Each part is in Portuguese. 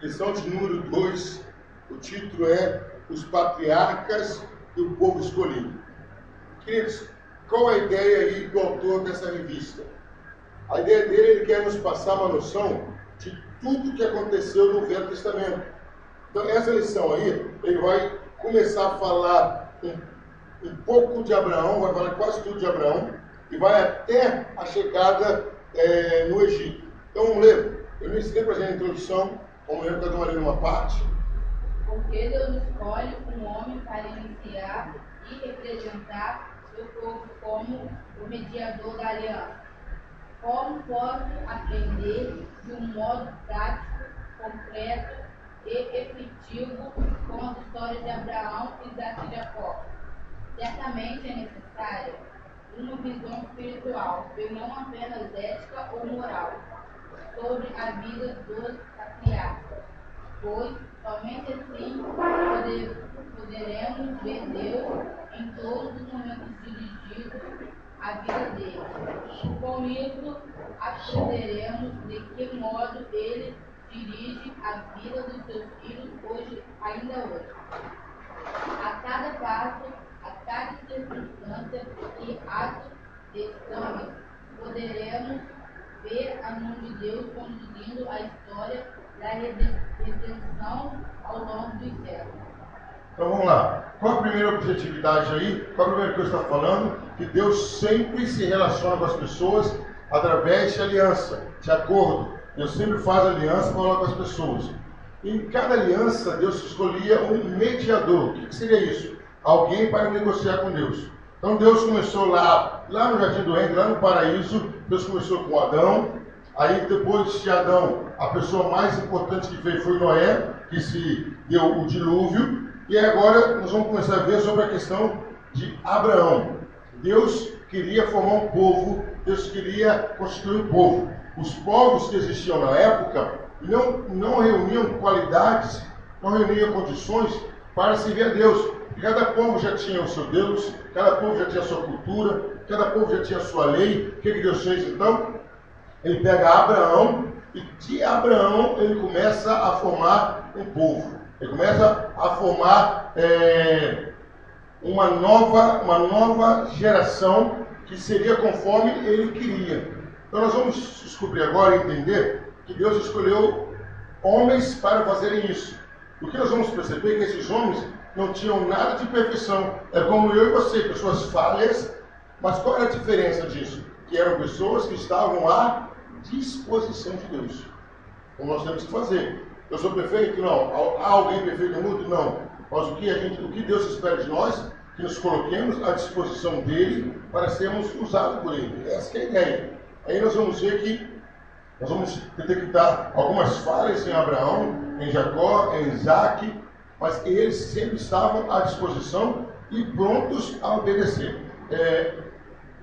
lição de número 2, o título é Os Patriarcas e o Povo Escolhido. Queridos, qual a ideia aí do autor dessa revista? A ideia dele, ele quer nos passar uma noção de tudo que aconteceu no Velho Testamento. Então, essa lição aí, ele vai começar a falar um pouco de Abraão, vai falar quase tudo de Abraão, e vai até a chegada no Egito. Então, vamos ler. Eu me ensinei para a gente a introdução, vamos ler cada uma lendo uma parte. Porque Deus escolhe um homem para iniciar e representar seu povo como o mediador da aliança. Como posso aprender de um modo prático, concreto e efetivo com as histórias de Abraão, Isaque e Jacó? Certamente é necessária uma visão espiritual, e não apenas ética ou moral, sobre a vida dos patriarcas, pois somente assim poderemos ver Deus em todos os momentos dirigidos à vida deles. Com isso, aprenderemos de que modo Ele dirige a vida dos seus filhos ainda hoje. A cada passo, a cada circunstância e ato de sangue, poderemos ver a mão de Deus conduzindo a história da redenção ao longo dos séculos. Então vamos lá. Qual a primeira objetividade aí? Qual a primeira coisa que está falando? Que Deus sempre se relaciona com as pessoas através de aliança, de acordo. Deus sempre faz aliança para falar com as pessoas. Em cada aliança, Deus escolhia um mediador. O que seria isso? Alguém para negociar com Deus. Então Deus começou lá no Jardim do Éden, lá no paraíso. Deus começou com Adão. Aí depois de Adão, a pessoa mais importante que veio foi Noé, que se deu o dilúvio. E agora nós vamos começar a ver sobre a questão de Abraão. Deus queria formar um povo, Deus queria constituir um povo. Os povos que existiam na época não reuniam qualidades, não reuniam condições para servir a Deus. Cada povo já tinha o seu Deus, cada povo já tinha a sua cultura, cada povo já tinha a sua lei. O que Deus fez então? Ele pega Abraão e de Abraão ele começa a formar um povo. Ele começa a formar uma nova geração que seria conforme ele queria. Então nós vamos descobrir agora e entender que Deus escolheu homens para fazerem isso. O que nós vamos perceber é que esses homens não tinham nada de perfeição. É como eu e você, pessoas falhas, mas qual era a diferença disso? Que eram pessoas que estavam à disposição de Deus. Como nós temos que fazer. Eu sou perfeito? Não. Há alguém perfeito no mundo? Não. Mas o que Deus espera de nós? Que nos coloquemos à disposição dele para sermos usados por ele. Essa é a ideia. Aí nós vamos ver que nós vamos detectar algumas falhas em Abraão, em Jacó, em Isaque, mas eles sempre estavam à disposição e prontos a obedecer.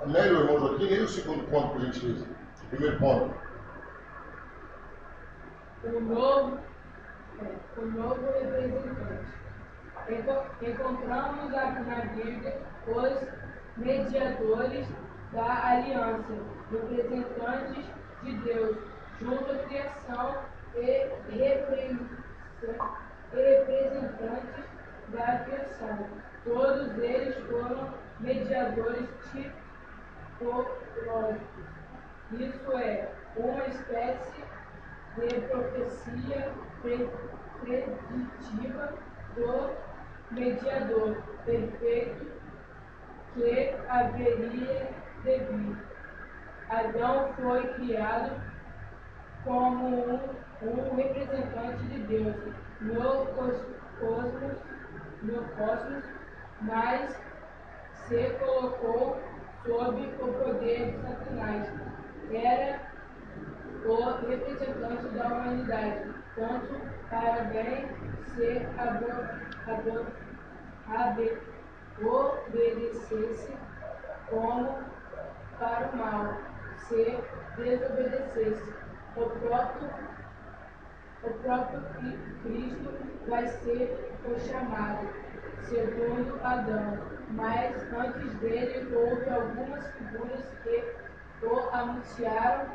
Nélio, irmão Joaquim, leia o segundo ponto, por gentileza. O primeiro ponto. O novo representante. Encontramos na Bíblia os mediadores da aliança, representantes de Deus, junto à criação e representantes da criação. Todos eles foram mediadores tipológicos. Isso é uma espécie de profecia preditiva do mediador perfeito que haveria de vir. Adão foi criado como um representante de Deus no cosmos, mas se colocou sob o poder de Satanás. Era o representante da humanidade, tanto para bem se obedecesse, como para o mal se desobedecesse. O próprio Cristo vai ser o chamado, segundo Adão, mas antes dele houve algumas figuras que o anunciaram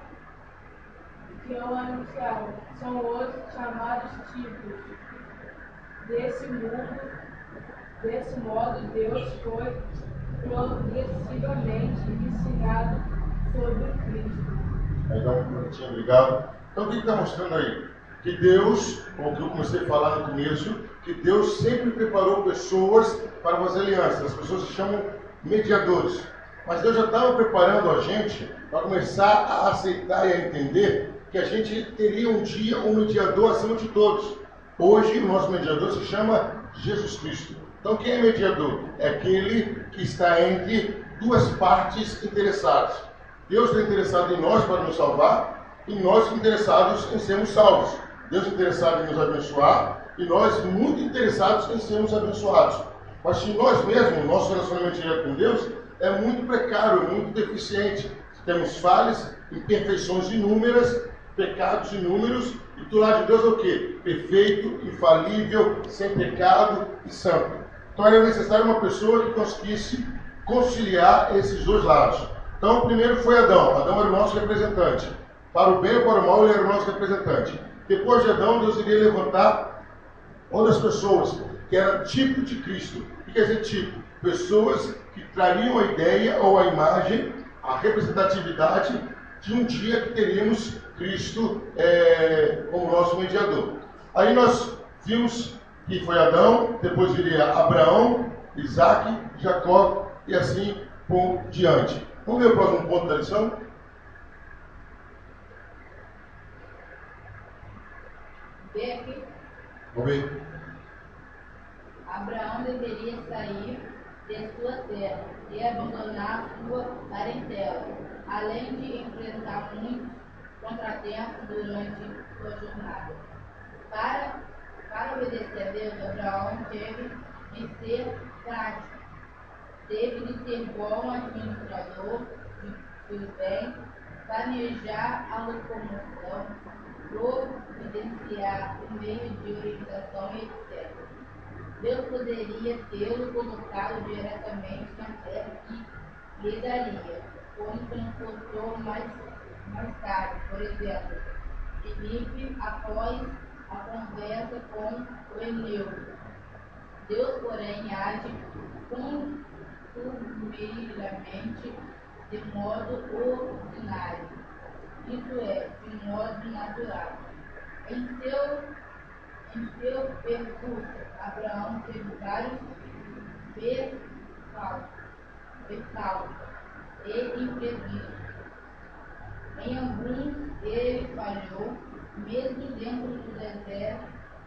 que o anunciaram são os chamados tipos desse modo, Deus foi progressivamente ensinado sobre Cristo. Então, prontinho, obrigado. Então, o que está mostrando aí? Que Deus, como que eu comecei a falar no começo, que Deus sempre preparou pessoas para fazer alianças. As pessoas se chamam mediadores. Mas Deus já estava preparando a gente para começar a aceitar e a entender que a gente teria um dia um mediador acima de todos. Hoje, o nosso mediador se chama Jesus Cristo. Então, quem é mediador? É aquele que está entre duas partes interessadas. Deus está interessado em nós para nos salvar e nós interessados em sermos salvos. Deus interessado em nos abençoar e nós muito interessados em sermos abençoados. Mas se nós mesmos, nosso relacionamento direto com Deus é muito precário, muito deficiente. Temos falhas, imperfeições inúmeras, pecados inúmeros, e do lado de Deus é o quê? Perfeito, infalível, sem pecado e santo. Então era necessário uma pessoa que conseguisse conciliar esses dois lados. Então o primeiro foi Adão. Adão era o nosso representante. Para o bem ou para o mal, ele era o nosso representante. Depois de Adão, Deus iria levantar outras pessoas, que eram tipo de Cristo. O que quer dizer tipo? Pessoas que trariam a ideia ou a imagem, a representatividade de um dia que teríamos Cristo como nosso mediador. Aí nós vimos que foi Adão, depois viria Abraão, Isaac, Jacó e assim por diante. Vamos ver o próximo ponto da lição? Vamos ver. Abraão deveria sair de sua terra e abandonar sua parentela, além de enfrentar muitos contratempos durante sua jornada. Para obedecer a Deus, Abraão teve de ser prático, teve de ser bom administrador de seus bens, planejar a locomoção, providenciar o meio de orientação, etc. Deus poderia tê-lo colocado diretamente na terra que lhe daria, como transportou mais tarde, por exemplo, Filipe após a conversa com o Eneu. Deus, porém, age costumeiramente de modo ordinário, isso é, de modo natural. Em seu percurso, Abraão teve vários percalços e imprevistos. Em alguns ele falhou, mesmo dentro do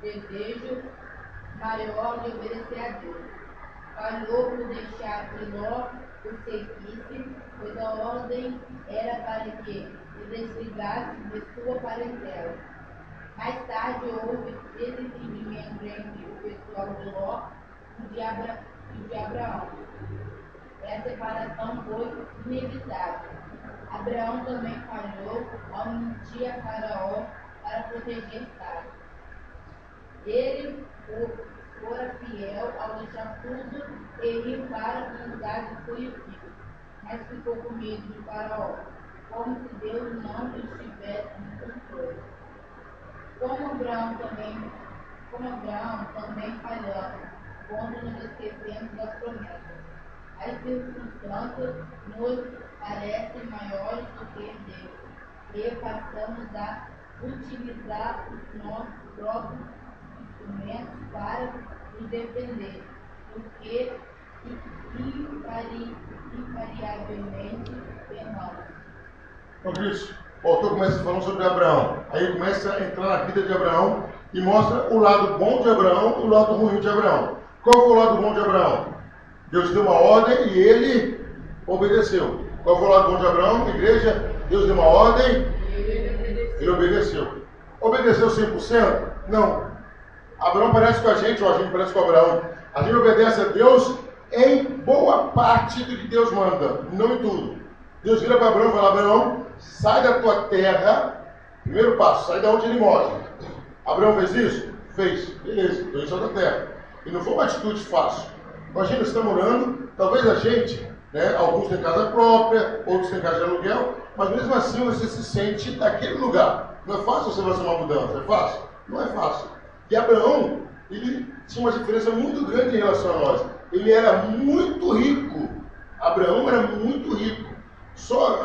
desejo maior de obedecer a Deus. Falhou por deixar que Ló o seguisse, pois a ordem era para que se desligasse de sua parentela. Mais tarde houve desentendimento entre o pessoal de Ló e de Abraão. A separação foi inevitável. Abraão também falhou ao mentir a Faraó para proteger Sara. Ele fora fiel ao deixar tudo e ir para um lugar desconhecido, mas ficou com medo de Faraó, como se Deus não estivesse no controle. Como Abraão também falhamos, quando nos esquecemos das promessas. As circunstâncias nos parecem maiores do que Deus, e passamos a utilizar os nossos próprios instrumentos para nos defender, porque invariavelmente erramos. Então, Cristo, o autor começa falando sobre Abraão. Aí começa a entrar na vida de Abraão e mostra o lado bom de Abraão e o lado ruim de Abraão. Qual foi o lado bom de Abraão? Deus deu uma ordem e ele obedeceu. Qual foi o lado bom de Abraão? Igreja, Deus deu uma ordem, ele obedeceu. Obedeceu 100%? Não. Abraão parece com a gente, ou a gente parece com Abraão. A gente obedece a Deus em boa parte do que Deus manda, não em tudo. Deus vira para Abraão e fala: Abraão, sai da tua terra. Primeiro passo, sai da onde ele mora. Abraão fez isso? Fez. Beleza, então ele saiu da terra. E não foi uma atitude fácil. Imagina, você está morando, talvez a gente, alguns têm casa própria, outros têm casa de aluguel, mas mesmo assim você se sente naquele lugar. Não é fácil você fazer uma mudança, é fácil? Não é fácil. E Abraão, ele tinha uma diferença muito grande em relação a nós. Ele era muito rico. Abraão era muito rico. Só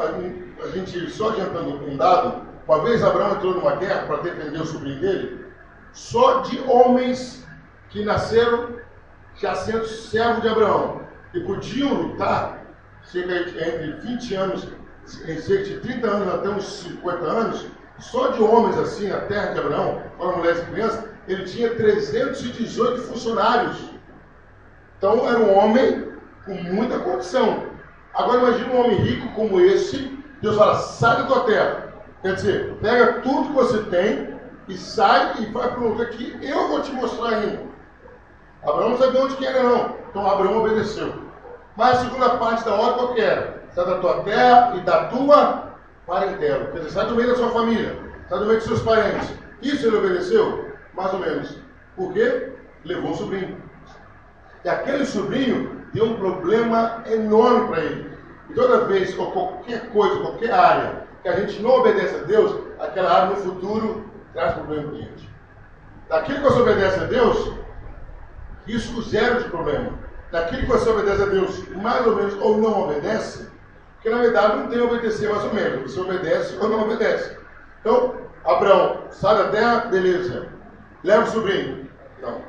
adiantando um dado, uma vez Abraão entrou numa guerra para defender o sobrinho dele, só de homens que nasceram já sendo servos de Abraão e podiam lutar entre 20 anos, em cerca de 30 anos até uns 50 anos, só de homens assim na terra de Abraão, fora mulheres e crianças, ele tinha 318 funcionários. Então era um homem com muita condição. Agora imagine um homem rico como esse, Deus fala, sai da tua terra. Quer dizer, pega tudo que você tem e sai e vai para um lugar que eu vou te mostrar ainda. Abraão não sabia onde que era não, então Abraão obedeceu. Mas a segunda parte da ordem qual que era? Sai da tua terra e da tua parentela. Quer dizer, sai do meio da sua família, sai do meio dos seus parentes. Isso ele obedeceu? Mais ou menos. Por quê? Levou um sobrinho. E aquele sobrinho deu um problema enorme para ele. E toda vez, ou qualquer coisa, qualquer área, que a gente não obedece a Deus, aquela área no futuro traz problema para a gente. Daquilo que você obedece a Deus, risco zero de problema. Daquilo que você obedece a Deus, mais ou menos, ou não obedece, porque na verdade não tem obedecer mais ou menos. Você obedece ou não obedece. Então, Abraão, sai da terra, beleza. Leva o sobrinho. Não.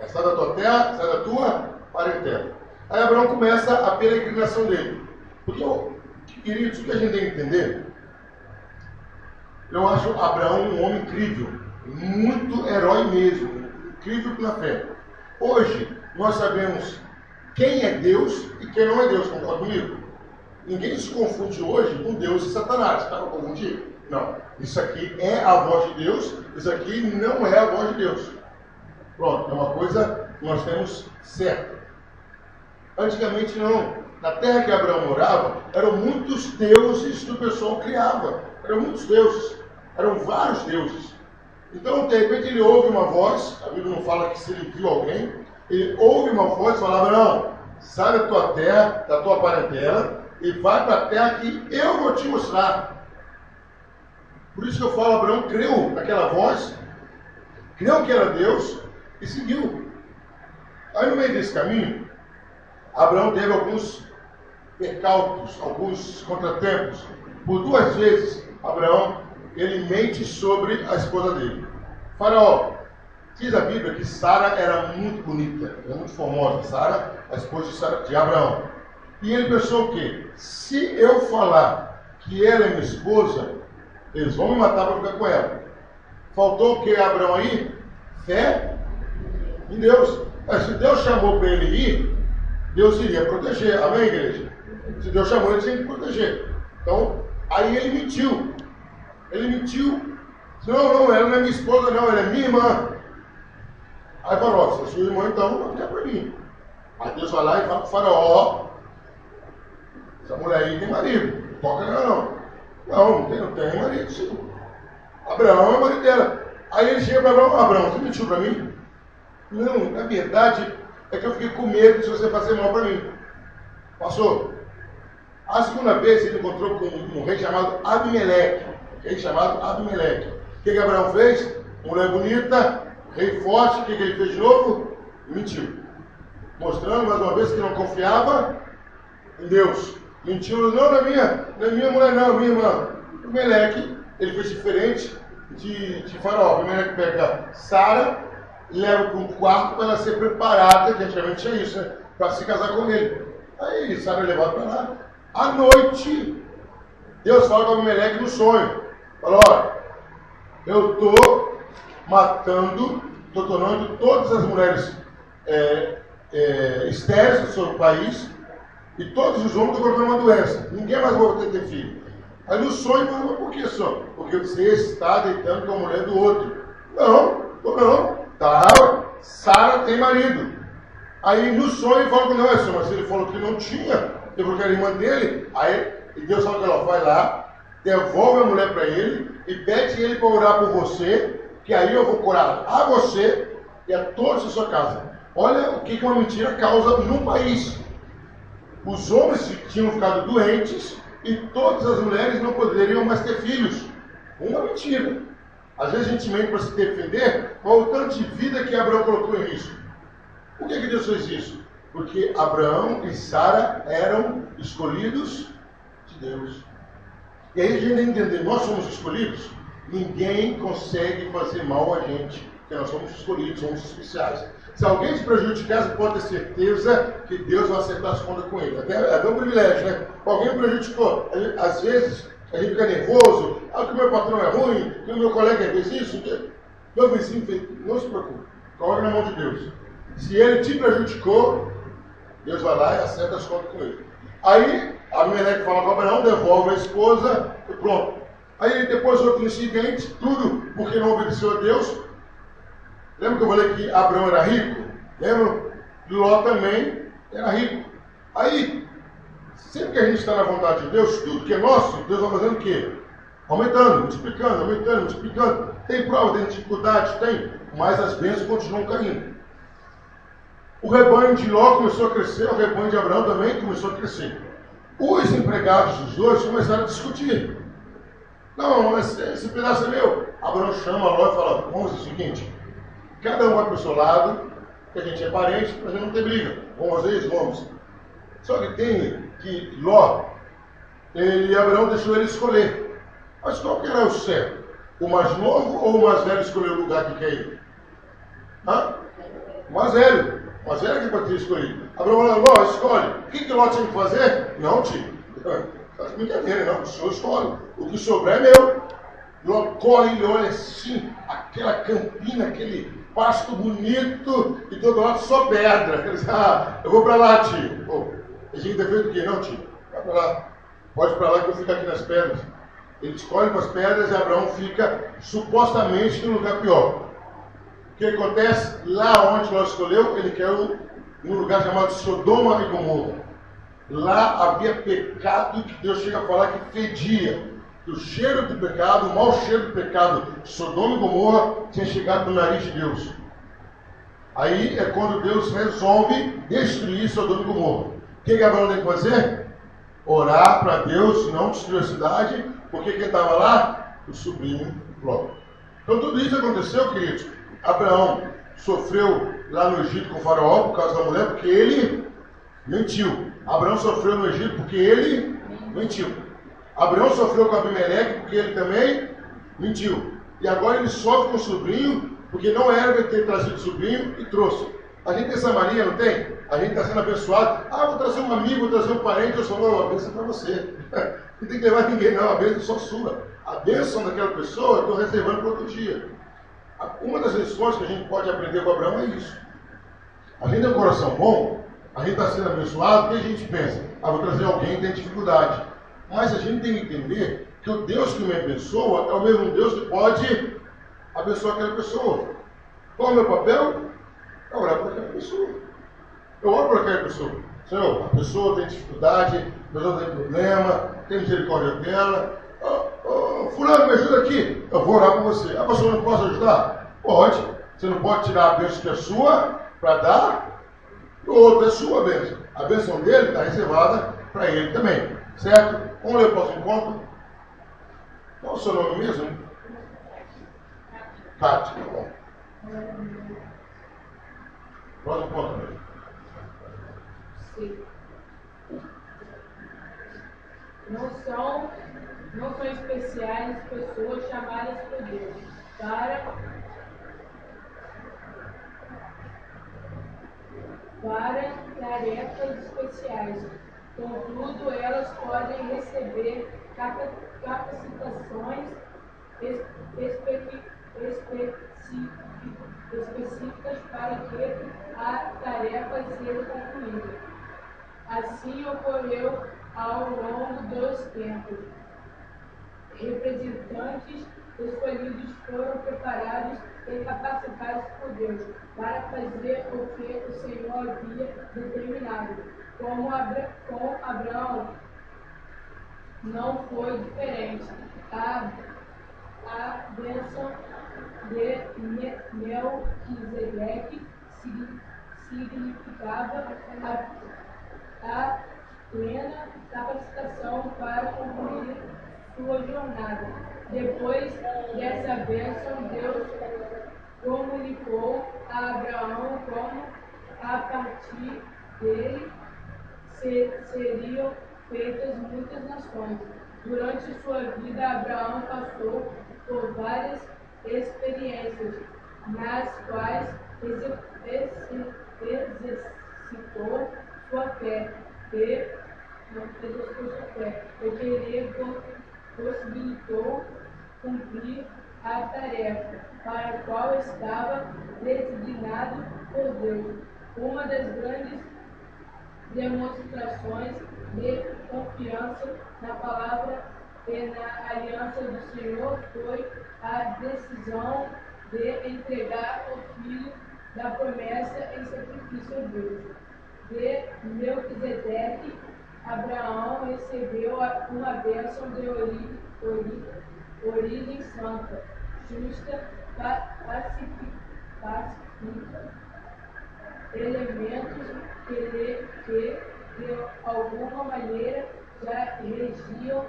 Sai da tua terra, sai da tua parentela. Aí Abraão começa a peregrinação dele. Porque, queridos, o que a gente tem que entender, eu acho Abraão um homem incrível, muito herói mesmo, incrível pela fé. Hoje, nós sabemos quem é Deus e quem não é Deus, concorda comigo? Ninguém se confunde hoje com Deus e Satanás, está para confundir? Não, isso aqui é a voz de Deus, isso aqui não é a voz de Deus. Pronto, é uma coisa que nós temos certa. Antigamente não. Na terra que Abraão morava, eram muitos deuses que o pessoal criava. Eram muitos deuses. Eram vários deuses. Então, de repente, ele ouve uma voz, a Bíblia não fala que se ele viu alguém, ele ouve uma voz e fala, Abraão, sai da tua terra, da tua parentela, e vai para a terra que eu vou te mostrar. Por isso que eu falo, Abraão creu naquela voz, creu que era Deus, e seguiu. Aí no meio desse caminho, Abraão teve alguns percalços, alguns contratempos. Por 2 vezes, Abraão, ele mente sobre a esposa dele. Faraó, diz a Bíblia que Sara era muito bonita, era muito formosa. Sara, a esposa de Abraão. E ele pensou o quê? Se eu falar que ela é minha esposa, eles vão me matar para ficar com ela. Faltou o que, Abraão aí? Fé em Deus. Mas se Deus chamou para ele ir, Deus iria proteger. Amém, igreja? Se Deus chamou, ele tinha que proteger. Então, aí ele mentiu. Ele mentiu. Não, ela não é minha esposa, não, ela é minha irmã. Aí falou, se é sua irmã, então não quer para mim. Aí Deus vai lá e fala para o Faraó, essa mulher aí tem marido, não toca nela não. Não tem marido, sim. Abraão é o marido dela. Aí ele chega para Abraão, você mentiu para mim? Não, na verdade, é que eu fiquei com medo de você fazer mal para mim. Passou. A segunda vez ele encontrou com um rei chamado Abimeleque. O que Abraão fez? Mulher bonita, rei forte, o que ele fez de novo? Mentiu. Mostrando mais uma vez que não confiava em Deus. Mentiu, não é minha mulher não, minha irmã. Abimeleque, ele fez diferente de Faraó. Abimeleque pega Sara, leva para um quarto para ela ser preparada, que antigamente tinha isso, né? Para se casar com ele. Aí Sara é levada para lá. À noite, Deus fala com Abimeleque no sonho. Fala, olha, eu estou matando, estou tornando todas as mulheres estéreis do seu país e todos os homens estão colocando uma doença. Ninguém mais vai poder ter filho. Aí no sonho, mas por que só? Porque você está deitando com a mulher do outro. Não. Tá, Sara tem marido. Aí no sonho fala que não é só, mas ele falou que não tinha, ele falou que era irmã dele. Aí Deus fala que ela vai lá, devolve a mulher para ele e pede ele para orar por você, que aí eu vou curar a você e a todos da sua casa. Olha o que uma mentira causa num país. Os homens tinham ficado doentes e todas as mulheres não poderiam mais ter filhos. Uma mentira. Às vezes a gente mente para se defender, olha o tanto de vida que Abraão colocou em risco. Por que Deus fez isso? Porque Abraão e Sara eram escolhidos de Deus. E aí a gente tem que entender, nós somos escolhidos, ninguém consegue fazer mal a gente, porque nós somos escolhidos, somos especiais. Se alguém te prejudicar, você pode ter certeza que Deus vai acertar as contas com ele. Até um privilégio, né? Alguém me prejudicou. Às vezes a gente fica nervoso, que o meu patrão é ruim, que o meu colega fez isso, que meu vizinho fez. Não se preocupe, coloque na mão de Deus. Se ele te prejudicou, Deus vai lá e acerta as contas com ele. Aí Abimeleque fala com Abraão, devolve a esposa e pronto. Aí depois outro incidente, tudo porque não obedeceu a Deus. Lembra que eu falei que Abraão era rico? Lembra? Ló também era rico. Aí, sempre que a gente está na vontade de Deus, tudo que é nosso, Deus vai fazendo o quê? Aumentando, multiplicando. Tem prova, tem dificuldade? Tem. Mas as bênçãos continuam caindo. O rebanho de Ló começou a crescer, o rebanho de Abraão também começou a crescer. Os empregados dos dois começaram a discutir. Não, mas esse pedaço é meu. Abraão chama Ló e fala, vamos fazer o seguinte, cada um vai para o seu lado, que a gente é parente, mas a gente não tem briga. Vamos fazer isso? Vamos. Só que tem que Ló, Abraão deixou ele escolher. Mas qual que era o certo? O mais novo ou o mais velho escolher o lugar que quer ir? Hã? O mais velho. O mais velho que pode ter escolhido. Abraão falou, Ló, escolhe. O que Ló tinha que fazer? Não, tio. Faz brincadeira, não. O senhor escolhe. O que sobrar é meu. Ló corre e olha assim, aquela campina, aquele pasto bonito e todo lado só pedra. Ele diz, eu vou para lá, tio. Pô, a gente tem feito o quê? Não, tio. Vai para lá. Pode ir para lá que eu fico aqui nas pedras. Ele escolhe para as pedras e Abraão fica supostamente no lugar pior. O que acontece? Lá onde Ló escolheu, ele quer um lugar chamado Sodoma e Gomorra. Lá havia pecado que Deus chega a falar que fedia. O cheiro do pecado, o mau cheiro do pecado de Sodoma e Gomorra tinha chegado no nariz de Deus. Aí é quando Deus resolve destruir Sodoma e Gomorra. O que Abraão tem que fazer? Orar para Deus não destruir a cidade, porque quem estava lá? O sobrinho Ló. Então tudo isso aconteceu, queridos. Abraão sofreu lá no Egito com o faraó por causa da mulher, porque ele mentiu. Abraão sofreu no Egito porque ele mentiu. Abraão sofreu com Abimeleque porque ele também mentiu. E agora ele sofre com o sobrinho porque não era para ter trazido o sobrinho e trouxe. A gente tem essa mania, não tem? A gente está sendo abençoado. Vou trazer um amigo, vou trazer um parente, eu só vou, a bênção para você. Não tem que levar ninguém não, a bênção é só sua. A bênção daquela pessoa eu estou reservando para outro dia. Uma das lições que a gente pode aprender com Abraão é isso. A gente tem um coração bom, a gente está sendo abençoado, o que a gente pensa? Vou trazer alguém que tem dificuldade. Mas a gente tem que entender que o Deus que me abençoa é o mesmo Deus que pode abençoar aquela pessoa. Qual é o meu papel? É orar por aquela pessoa. Eu oro por aquela pessoa. Senhor, a pessoa tem dificuldade, a pessoa tem problema, tem misericórdia dela. Fulano, me ajuda aqui. Eu vou orar por você. A pessoa não pode ajudar? Pode. Você não pode tirar a bênção que é sua para dar para o outro, é sua bênção. A bênção dele está reservada para ele também. Certo? Vamos ler o próximo ponto? Qual é o seu nome mesmo? Cátia, tá bom. Próximo ponto mesmo. Sim. Não são especiais pessoas chamadas por Deus para tarefas especiais. Contudo, elas podem receber capacitações específicas para que a tarefa seja concluída. Assim ocorreu ao longo dos tempos. Representantes escolhidos foram preparados e capacitados por Deus para fazer o que o Senhor havia determinado. Com Abraão não foi diferente. A bênção de Melquisedeque significava a plena capacitação para cumprir sua jornada. Depois dessa bênção, Deus comunicou a Abraão como a partir dele seriam feitas muitas nações. Durante sua vida, Abraão passou por várias experiências, nas quais exercitou sua fé e que possibilitou cumprir a tarefa para a qual estava designado por Deus. Uma das grandes demonstrações de confiança na palavra e na aliança do Senhor foi a decisão de entregar o filho da promessa em sacrifício a Deus. De Melquisedeque, Abraão recebeu uma bênção de origem santa, justa, pacífica, elementos que de alguma maneira já regiam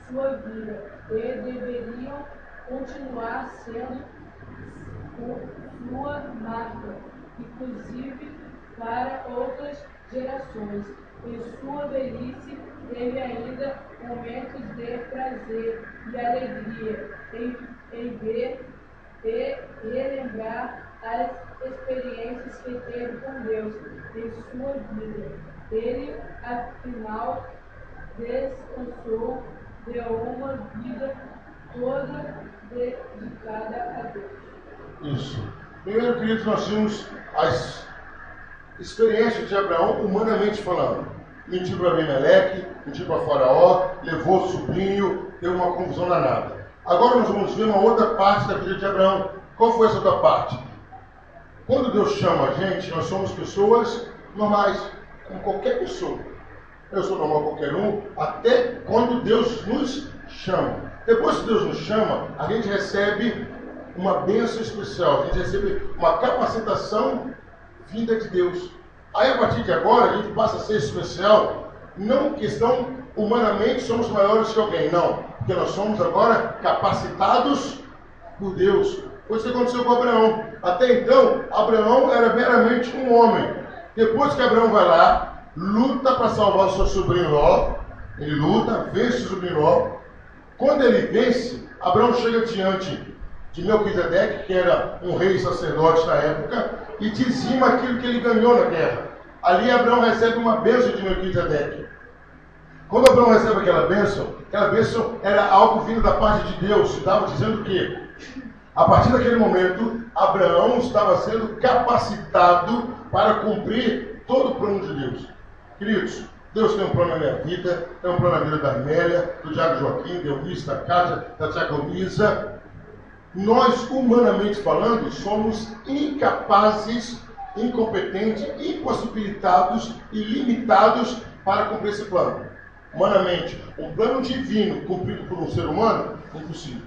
sua vida e deveriam continuar sendo sua marca, inclusive para outras gerações. Em sua velhice teve ainda momentos de prazer e alegria em ver e relembrar as experiências que teve com Deus em sua vida. Ele, afinal, descansou de uma vida toda dedicada a Deus. Isso. Primeiro, queridos, nós tínhamos as experiências de Abraão, humanamente falando. Mentiu para Abimeleque, mentiu para Faraó, levou o sobrinho, teve uma confusão danada. Agora nós vamos ver uma outra parte da vida de Abraão. Qual foi essa outra parte? Quando Deus chama a gente, nós somos pessoas normais, como qualquer pessoa. Eu sou normal qualquer um, até quando Deus nos chama. Depois que Deus nos chama, a gente recebe uma bênção especial, a gente recebe uma capacitação vinda de Deus. Aí, a partir de agora, a gente passa a ser especial, não questão humanamente somos maiores que alguém, não, porque nós somos agora capacitados por Deus. Foi isso que aconteceu com Abraão. Até então, Abraão era meramente um homem. Depois que Abraão vai lá, luta para salvar o seu sobrinho Ló, ele luta, vence o sobrinho Ló. Quando ele vence, Abraão chega diante de Melquisedeque, que era um rei sacerdote na época, e dizima aquilo que ele ganhou na guerra. Ali Abraão recebe uma bênção de Melquisedeque. Quando Abraão recebe aquela bênção era algo vindo da parte de Deus. Estava dizendo que, a partir daquele momento, Abraão estava sendo capacitado para cumprir todo o plano de Deus. Queridos, Deus tem um plano na minha vida, tem um plano na vida da Amélia, do Diago Joaquim, da Eunice, da Cátia, da Tiago Luísa. Nós, humanamente falando, somos incapazes, incompetentes, impossibilitados e limitados para cumprir esse plano. Humanamente, um plano divino cumprido por um ser humano, impossível.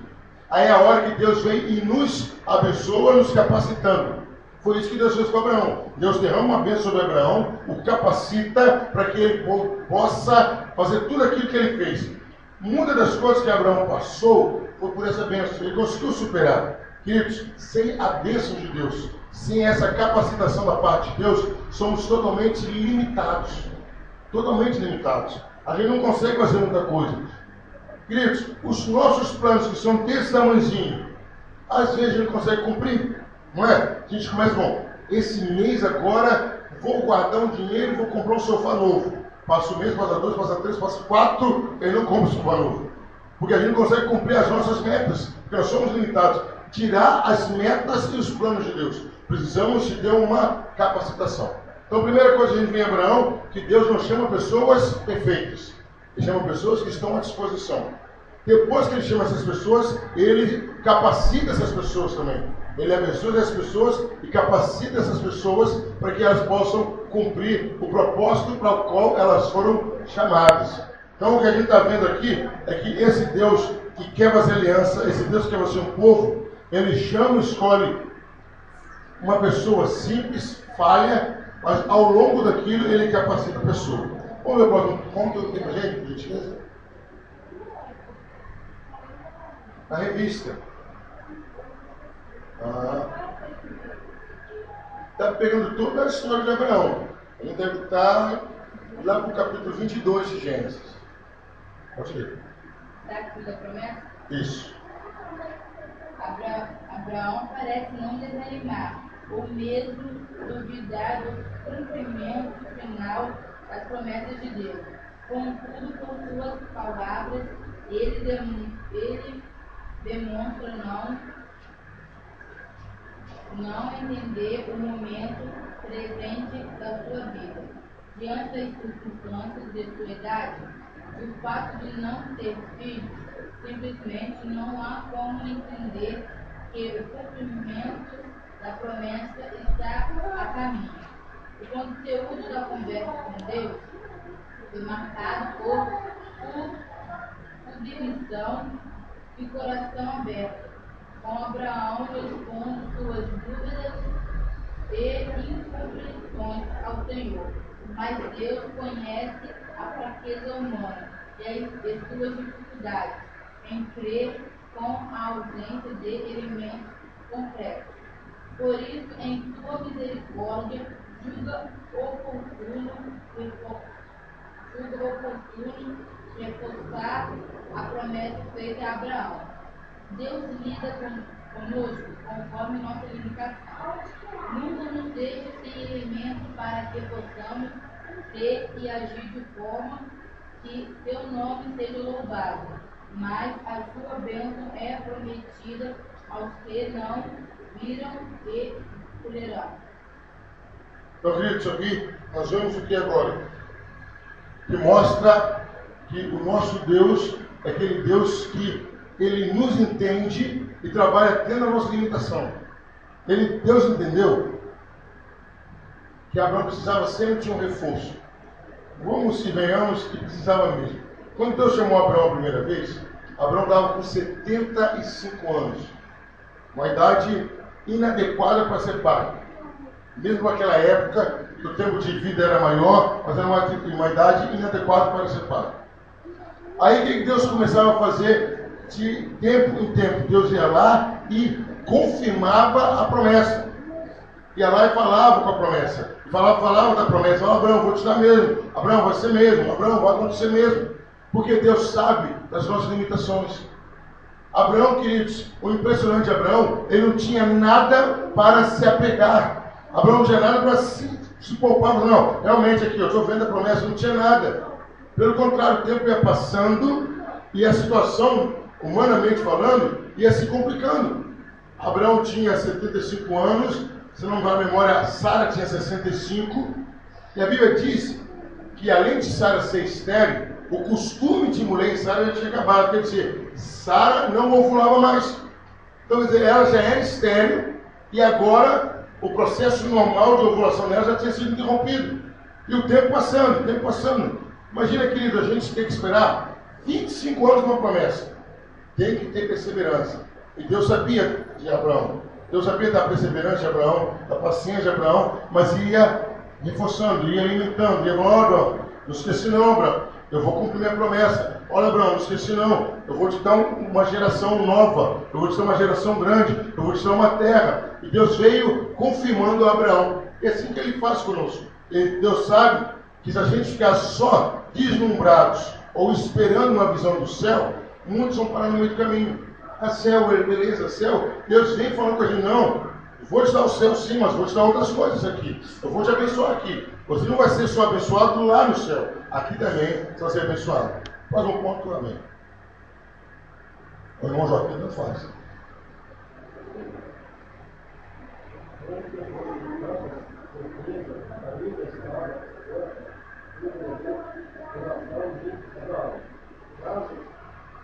Aí é a hora que Deus vem e nos abençoa, nos capacitando. Foi isso que Deus fez com Abraão. Deus derrama uma bênção sobre Abraão, o capacita para que ele possa fazer tudo aquilo que ele fez. Muitas das coisas que Abraão passou foi por essa bênção. Ele conseguiu superar. Queridos, sem a bênção de Deus, sem essa capacitação da parte de Deus, somos totalmente limitados. Totalmente limitados. A gente não consegue fazer muita coisa. Queridos, os nossos planos que são desse tamanhozinho, às vezes a gente consegue cumprir. Não é? A gente começa, bom, esse mês agora vou guardar um dinheiro e vou comprar um sofá novo. Passa o mês, passa 2, passa 3, passa 4, e não compra o sofá novo. Porque a gente não consegue cumprir as nossas metas, porque nós somos limitados. Tirar as metas e os planos de Deus. Precisamos de ter uma capacitação. Então, a primeira coisa que a gente vê em Abraão, que Deus não chama pessoas perfeitas. Ele chama pessoas que estão à disposição. Depois que ele chama essas pessoas, ele capacita essas pessoas também. Ele abençoa essas pessoas e capacita essas pessoas para que elas possam cumprir o propósito para o qual elas foram chamadas. Então, o que a gente está vendo aqui é que esse Deus que quer fazer aliança, esse Deus que quer fazer um povo, ele chama e escolhe uma pessoa simples, falha, mas ao longo daquilo ele capacita a pessoa. Vamos ver o próximo ponto, tem pra gente, por gentileza? na revista. Está pegando toda a história de Abraão. A gente deve estar lá para o capítulo 22 de Gênesis. Pode ler. Da promessa? Isso. Abraão parece não desanimar, ou mesmo duvidar do cumprimento final das promessas de Deus. Contudo, com suas palavras, ele demonstra não entender o momento presente da sua vida. Diante das circunstâncias de sua idade, e o fato de não ter filhos, simplesmente não há como entender que o cumprimento da promessa está a caminho. O conteúdo da conversa com Deus foi marcado por submissão e coração aberto, com Abraão expondo suas dúvidas e incompreensões ao Senhor. Mas Deus conhece a fraqueza humana e suas dificuldades em crer com a ausência de elementos concretos. Por isso, em sua misericórdia, julga oportuno reforçar a promessa feita a Abraão. Deus lida conosco conforme nossa limitação. Nunca nos deixa sem elementos para que possamos ser e agir de forma que seu nome seja louvado. Mas a sua bênção é prometida aos que não viram e colherão. Então, querido, isso aqui, nós vemos o que agora? Que mostra que o nosso Deus é aquele Deus que Ele nos entende e trabalha até na nossa limitação. Deus entendeu que Abraão precisava sempre de um reforço. Vamos e venhamos que precisava mesmo. Quando Deus chamou Abraão a primeira vez, Abraão estava com 75 anos. Uma idade inadequada para ser pai. Mesmo naquela época, que o tempo de vida era maior, mas era uma idade inadequada para ser pai. Aí o que Deus começava a fazer? De tempo em tempo, Deus ia lá e confirmava a promessa. Ia lá e falava com a promessa. Falava da promessa. Falava, Abraão, vou te dar mesmo. Abraão, vai ser mesmo. Abraão, vai acontecer mesmo. Porque Deus sabe das nossas limitações. Abraão, queridos, o impressionante de Abraão, ele não tinha nada para se apegar. Abraão não tinha nada para se poupar. Não, realmente aqui, eu estou vendo a promessa, não tinha nada. Pelo contrário, o tempo ia passando e a situação, humanamente falando, ia se complicando. Abraão tinha 75 anos, se não me engano a memória, Sara tinha 65. E a Bíblia diz que além de Sara ser estéril, o costume de mulher em Sara já tinha acabado. Quer dizer, Sara não ovulava mais. Então, quer dizer, ela já era estéril e agora o processo normal de ovulação dela já tinha sido interrompido. E o tempo passando, o tempo passando. Imagina, querido, a gente tem que esperar 25 anos de uma promessa. Tem que ter perseverança. E Deus sabia de Abraão. Deus sabia da perseverança de Abraão, da paciência de Abraão, mas ia reforçando, ia alimentando, ia falando, ó, Abraão, não esqueci não, Abraão, eu vou cumprir minha promessa. Olha, Abraão, não esqueci não, eu vou te dar uma geração nova, eu vou te dar uma geração grande, eu vou te dar uma terra. E Deus veio confirmando a Abraão. É assim que Ele faz conosco. Deus sabe que se a gente ficar só deslumbrados ou esperando uma visão do céu, muitos vão parar no meio do caminho. Céu, beleza, céu. Deus vem falando com a gente, não, vou te dar o céu sim, mas vou te dar outras coisas aqui. Eu vou te abençoar aqui. Você não vai ser só abençoado lá no céu. Aqui também você vai ser abençoado. Faz um ponto, amém. O irmão Joaquim não faz.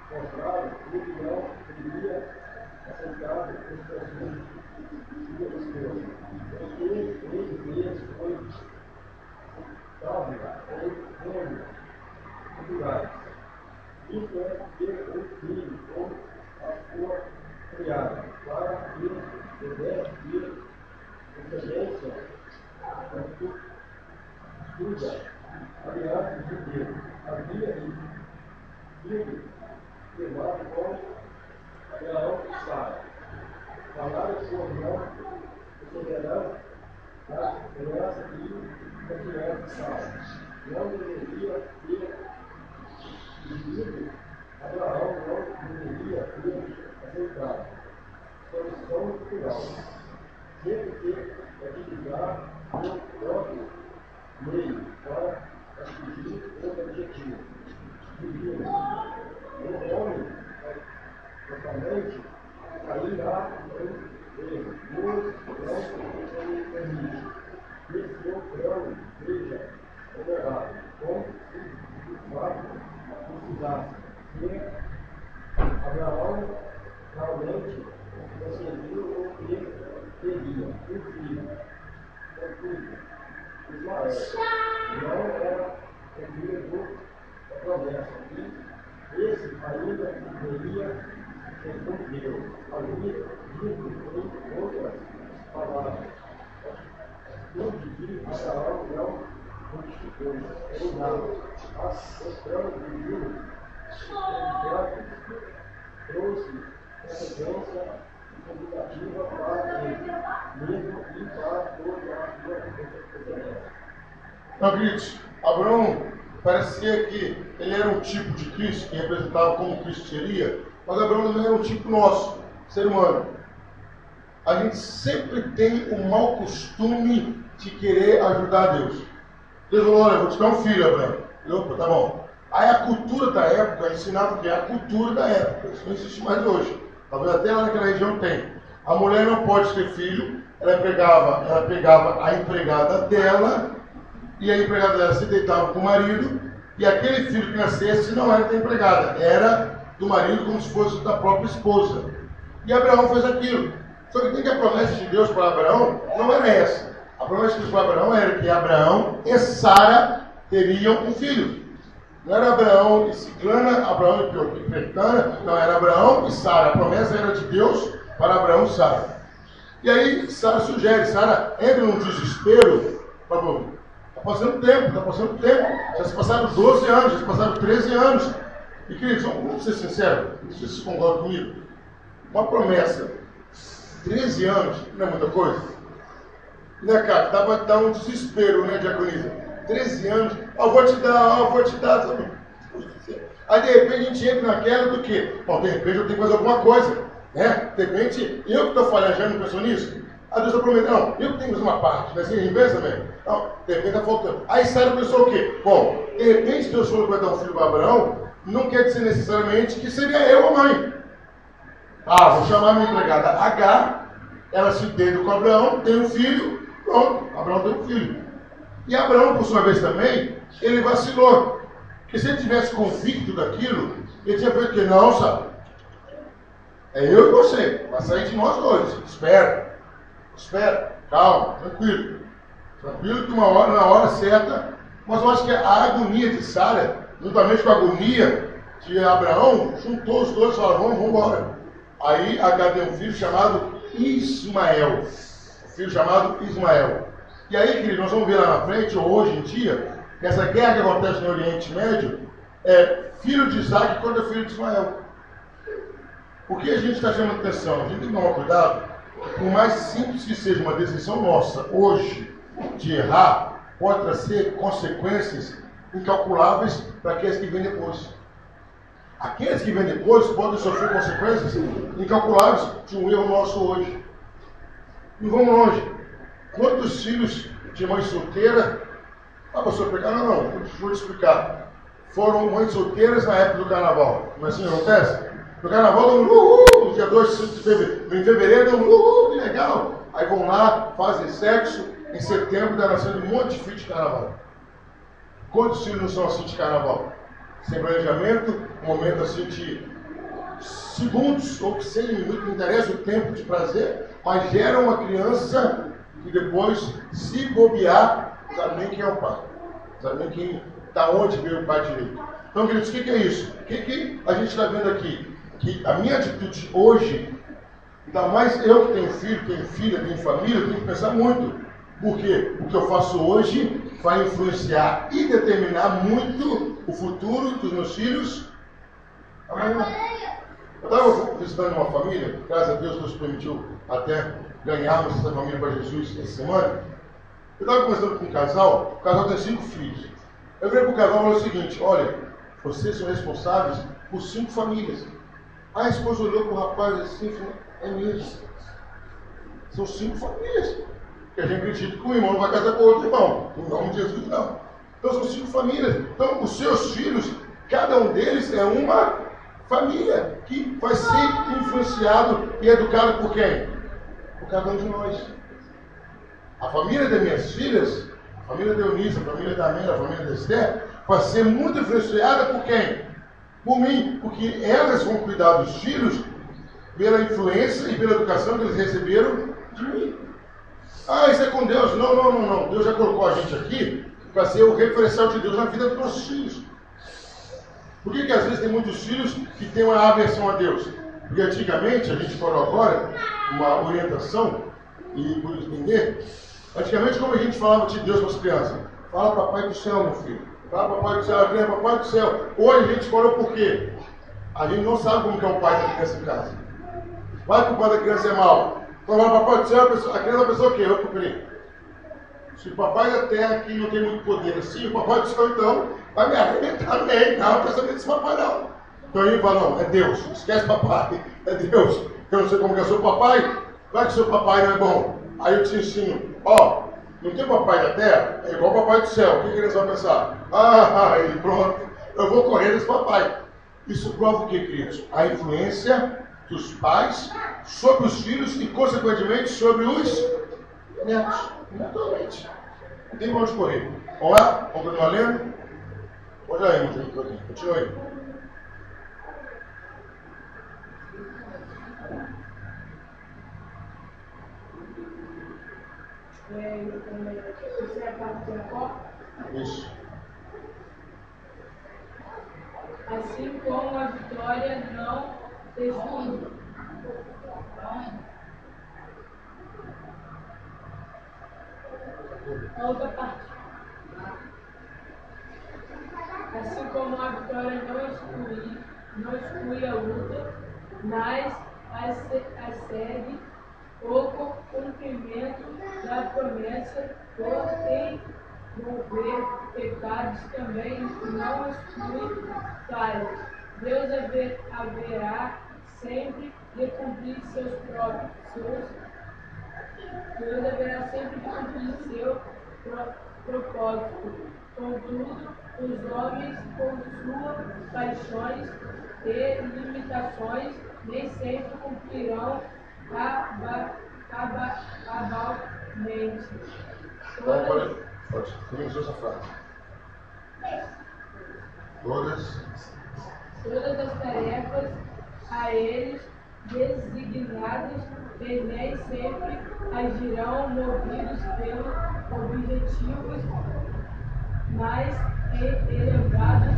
Contrário, ele não teria aceitado esse assunto de Deus. Porque ele mesmo foi salvo em lugares. Isso é ter o filho ou a sua criada, para que pudesse ter excelência quanto estuda aliança de Deus. Havia sido levado com união perseverante a herança e confiança salva. Não deveria ter pedido, Abraão não deveria ter aceitado. Solução natural. Sempre ter utilizar o próprio meio para atingir o objetivo. Divino. O homem, totalmente, cairá em erro. Deus não permite que seu plano seja operado, como se de fato precisasse. E Abraão realmente conseguiu o que queria, o filho. Contudo, Ismael não era o filho da promessa, e esse ainda deveria ser cumprido. Ali, dito em outras palavras, tudo que Abraão não modificou em nada. O plano divino trouxe consequência significativa para ele, mesmo e para toda a sua descendência. Então, queridos, Abraão parecia que ele era um tipo de Cristo, que representava como Cristo seria, mas Abraão também era um tipo nosso, ser humano. A gente sempre tem o mau costume de querer ajudar Deus. Deus falou, olha, eu vou te dar um filho, Abraão. Opa, tá bom. Aí a cultura da época ensinava que é a cultura da época. Isso não existe mais hoje. Talvez até lá naquela região tem. A mulher não pode ter filho, ela pegava a empregada dela, e a empregada dela se deitava com o marido, e aquele filho que nascesse não era da empregada, era do marido como se fosse da própria esposa. E Abraão fez aquilo. Só que tem que a promessa de Deus para Abraão não era essa. A promessa de Deus para Abraão era que Abraão e Sara teriam um filho. Não era Abraão e Ciclana, Abraão e Petana, não, era Abraão e Sara. A promessa era de Deus para Abraão e Sara. E aí Sara sugere, Sara entra num desespero, falou, está passando tempo, já se passaram 12 anos, já se passaram 13 anos. E queridos, vamos ser sinceros, não sei se vocês concordam comigo, uma promessa, 13 anos, não é muita coisa? Né, cara, dá um desespero, né, diaconisa? 13 anos, eu vou te dar também. Aí de repente a gente entra naquela do quê? Bom, de repente eu tenho que fazer alguma coisa, né? De repente, eu que estou falhando, já não pensou nisso? Aí Deus está prometendo, não, eu que tenho que fazer uma parte, né? Assim, pensa também. Não, de repente está faltando. Aí Sara pensou o quê? Bom, de repente Deus falou que vai dar um filho para Abraão, não quer dizer necessariamente que seria eu a mãe. Ah, vou chamar minha empregada Agar, ela se deita com Abraão, tem um filho, pronto, Abraão tem um filho. E Abraão, por sua vez também, ele vacilou. Porque se ele tivesse convicto daquilo, ele tinha feito o quê? Não, sabe? É eu e você, vai sair de nós dois. Espera, calma, tranquilo. Tranquilo que uma hora, na hora certa, mas eu acho que a agonia de Sara, juntamente com a agonia de Abraão, juntou os dois e falaram, vamos embora. Aí Agar tem um filho chamado Ismael. Um filho chamado Ismael. E aí, querido, nós vamos ver lá na frente, ou hoje em dia, que essa guerra que acontece no Oriente Médio é filho de Isaac contra filho de Ismael. Por que a gente está chamando atenção? A gente tem que tomar cuidado, por mais simples que seja uma decisão nossa, hoje, de errar, pode trazer consequências incalculáveis para aqueles que vêm depois. Aqueles que vêm depois podem sofrer consequências incalculáveis de um erro nosso hoje. Não vamos longe. Quantos filhos de mãe solteira... Ah, pastor, não, vou te explicar. Foram mães solteiras na época do carnaval. Não é assim que acontece? No carnaval, no dia 2 de fevereiro, que legal. Aí vão lá, fazem sexo, em setembro está nascendo um monte de filho de carnaval. Quantos filhos não são assim de carnaval? Sem planejamento, um momento assim de segundos, ou que sem minutos, não interessa o tempo de prazer, mas gera uma criança que depois, se bobear, sabe nem quem é o pai. Sabe nem quem, da onde veio o pai direito. Então, queridos, o que é isso? O que a gente está vendo aqui? Que a minha atitude hoje, ainda mais eu que tenho filho, tenho filha, tenho família, eu tenho que pensar muito. Porque o que eu faço hoje vai influenciar e determinar muito o futuro dos meus filhos amanhã. Eu estava visitando uma família, graças a Deus, Deus permitiu até ganharmos essa família para Jesus essa semana. Eu estava conversando com um casal, o casal tem 5 filhos. Eu virei para o casal e falei o seguinte: olha, vocês são responsáveis por 5 famílias. A esposa olhou para o rapaz assim e falou: é mesmo. São 5 famílias. Que a gente acredita que um irmão não vai casar com outro irmão. Em nome de Jesus, não. Então são 5 famílias. Então os seus filhos, cada um deles é uma família que vai ser influenciado e educado por quem? Por cada um de nós. A família das minhas filhas, a família da Eunice, a família da Amélia, a família da Esther, vai ser muito influenciada por quem? Por mim, porque elas vão cuidar dos filhos pela influência e pela educação que eles receberam de mim. Ah, isso é com Deus. Não. Deus já colocou a gente aqui para ser o referencial de Deus na vida dos nossos filhos. Por que às vezes tem muitos filhos que têm uma aversão a Deus? Porque antigamente, a gente falou agora, uma orientação, e por entender, antigamente como a gente falava de Deus para as crianças? Fala papai do céu, meu filho. Fala papai do céu, a criança, papai do céu. Hoje a gente falou por quê? A gente não sabe como que é o pai da criança em casa. Vai que o pai da criança é mau. Fala papai do céu, a criança pensou o quê? Eu procurei. Se o papai da terra aqui não tem muito poder assim, o papai do céu então vai me arrebentar também. Não, não quero saber desse papai não. Então ele fala: não, é Deus, esquece papai, é Deus. Eu não sei como que é o seu papai, vai que o seu papai não é bom. Aí eu te ensino: ó, não tem papai da terra, é igual o papai do céu. O que eles vão pensar? Aí pronto, eu vou correr desse papai. Isso prova o que, queridos? A influência dos pais sobre os filhos e, consequentemente, sobre os netos. Naturalmente. Não tem pra onde correr. Vamos lá? Vamos continuar lendo? Olha aí, muito aqui. Continua aí. Você é a parte de Jacó? Isso. Assim como a vitória não exclui. A outra parte. Assim como a vitória não exclui a luta, mas excede o cumprimento da promessa por envolver pecados também não exclui falhas. Deus haverá sempre de cumprir seu propósito. Contudo, os homens, com suas paixões e limitações, nem sempre cumprirão cabalmente. Pode. Começou essa frase. Todas as tarefas a eles designadas e nem sempre agirão movidos pelos objetivos mais elevados,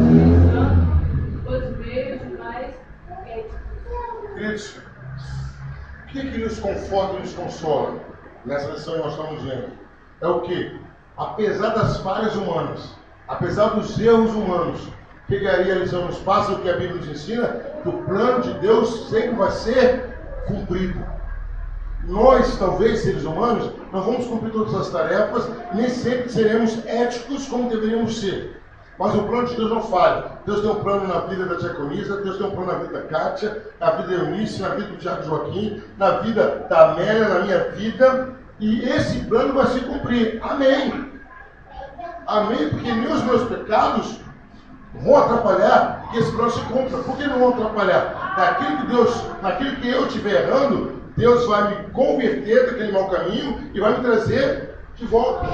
utilizando os meios mais éticos. Queridos, o que nos conforta e nos consola nessa lição que nós estamos vendo? É o que? Apesar das falhas humanas, apesar dos erros humanos, que a lição nos passa, o que a Bíblia nos ensina, que o plano de Deus sempre vai ser cumprido. Nós, talvez, seres humanos, não vamos cumprir todas as tarefas, nem sempre seremos éticos como deveríamos ser. Mas o plano de Deus não falha. Deus tem um plano na vida da Diaconisa, Deus tem um plano na vida da Kátia, na vida da Eunice, na vida do Tiago Joaquim, na vida da Amélia, na minha vida, e esse plano vai se cumprir. Amém. Amém, porque nem os meus pecados vão atrapalhar que esse plano se cumpra. Por que não vão atrapalhar? Naquilo que eu estiver errando, Deus vai me converter daquele mau caminho e vai me trazer de volta.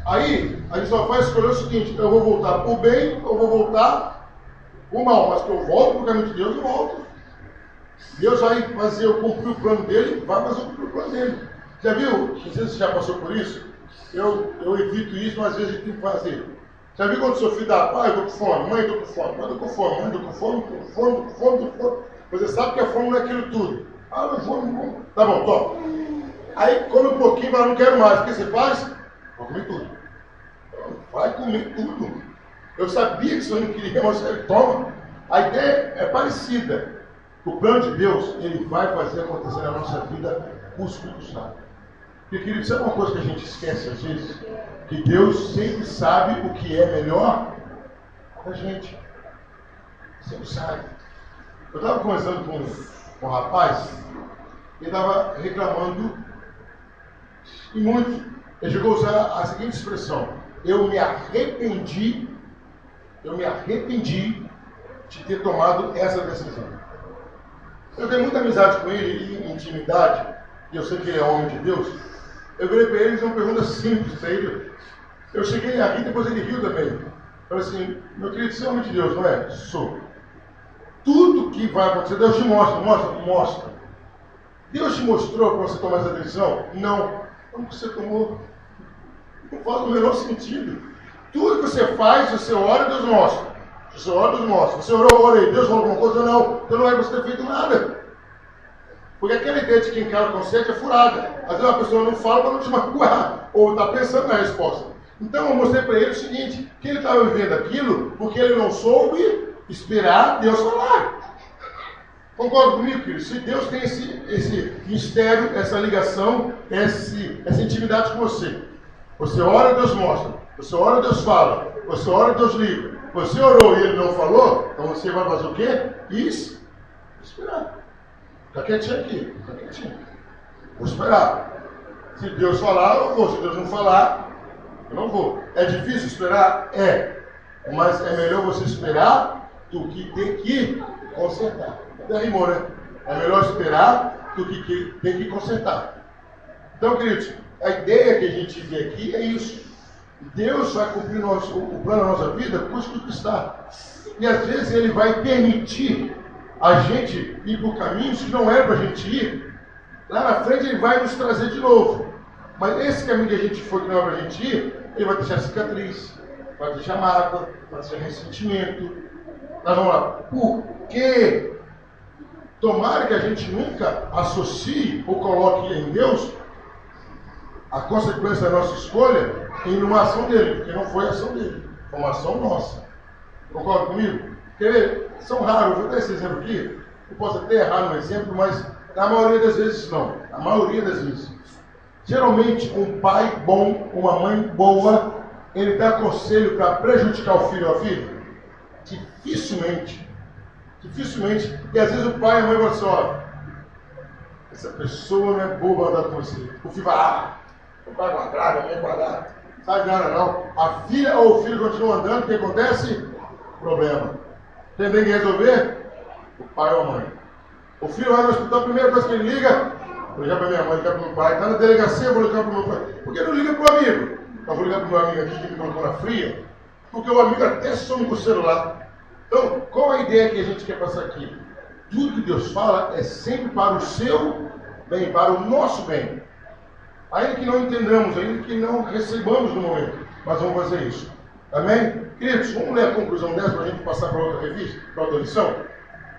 Aí, a gente só faz escolher o seguinte: eu vou voltar para o bem ou vou voltar para o mal. Mas que eu volto para o caminho de Deus, eu volto. Deus vai fazer eu cumprir o plano dele, vai fazer eu cumprir o plano dele. Já viu? Não sei se você já passou por isso. Eu evito isso, mas às vezes a gente tem que fazer. Já viu quando seu filho dá: pai, eu tô com fome, mãe, eu tô com fome, mãe, eu tô com fome, mãe, eu tô com fome, tô com fome, tô com fome, tô com fome. Você sabe que a fome não é aquilo tudo. Ah, não fome, não como. Tá bom, toma. Aí come um pouquinho, mas não quero mais. O que você faz? Vai comer tudo. Vai comer tudo. Eu sabia que você não queria, mas você toma. A ideia é parecida. O plano de Deus, ele vai fazer acontecer na nossa vida custo custar. Porque, querido, sabe uma coisa que a gente esquece às vezes? Que Deus sempre sabe o que é melhor para a gente. Sempre sabe. Eu estava conversando com um rapaz, ele estava reclamando, e muito. Ele chegou a usar a seguinte expressão: eu me arrependi de ter tomado essa decisão. Eu tenho muita amizade com ele e intimidade, e eu sei que ele é homem de Deus. Eu virei para ele e fiz uma pergunta simples para ele. Eu cheguei a rir, depois ele riu também. Falei assim: meu querido, você é homem de Deus, não é? Sou. Tudo que vai acontecer, Deus te mostra. Deus te mostrou para você tomar essa decisão? Não. Como que você tomou? Não faz o menor sentido. Tudo que você faz, você ora, Deus mostra. Você ora, Deus mostra. Você orou, orei, Deus falou alguma coisa? Não. Então não é você ter feito nada. Porque aquela ideia de quem cara consegue é furada. Às vezes a pessoa não fala para não te magoar, ou está pensando na resposta. Então eu mostrei para ele o seguinte: que ele estava vivendo aquilo porque ele não soube esperar Deus falar. Concorda comigo, querido? Se Deus tem esse mistério, essa ligação, essa intimidade com você. Você ora, Deus mostra. Você ora, Deus fala. Você ora, Deus livra. Você orou e ele não falou, então você vai fazer o quê? Isso. Esperar. Fica quietinho aqui. Fica quietinho. Vou esperar. Se Deus falar, eu vou. Se Deus não falar, eu não vou. É difícil esperar? É. Mas é melhor você esperar do que ter que consertar. Até rimou, né? É melhor esperar do que ter que consertar. Então, queridos, a ideia que a gente vê aqui é isso. Deus vai cumprir o plano da nossa vida, custo que está. E às vezes Ele vai permitir a gente ir por caminhos que não é para a gente ir. Lá na frente Ele vai nos trazer de novo. Mas esse caminho que a gente foi que não é para a gente ir, Ele vai deixar cicatriz, vai deixar mágoa, vai deixar ressentimento. Nós vamos lá. Por quê? Tomara que a gente nunca associe ou coloque em Deus a consequência da nossa escolha em uma ação dele, porque não foi a ação dele, foi uma ação nossa. Concorda comigo? Quer ver? São raros, eu vou dar esse exemplo aqui, eu posso até errar no exemplo, mas na maioria das vezes não. A maioria das vezes. Geralmente, um pai bom, uma mãe boa, ele dá conselho para prejudicar o filho ou a filha? Dificilmente. E às vezes o pai e a mãe vão assim: ó, essa pessoa não é boa andar com você. O filho vai, o pai quadrado, a mãe quadrada. Sabe nada não. A filha ou o filho continuam andando, o que acontece? Problema. Tem que resolver? O pai ou a mãe. O filho vai no hospital, a primeira coisa que ele liga, vou ligar para minha mãe, ligar para meu pai. Está na delegacia, vou ligar para o meu pai. Por que não liga para o amigo? Eu vou ligar para o meu amigo aqui que me colocou na fria, porque o amigo até some com o celular. Então, qual a ideia que a gente quer passar aqui? Tudo que Deus fala é sempre para o seu bem, para o nosso bem. Ainda que não entendamos, ainda que não recebamos no momento, mas vamos fazer isso. Amém? Queridos, vamos ler a conclusão dessa para a gente passar para outra revista, para outra lição?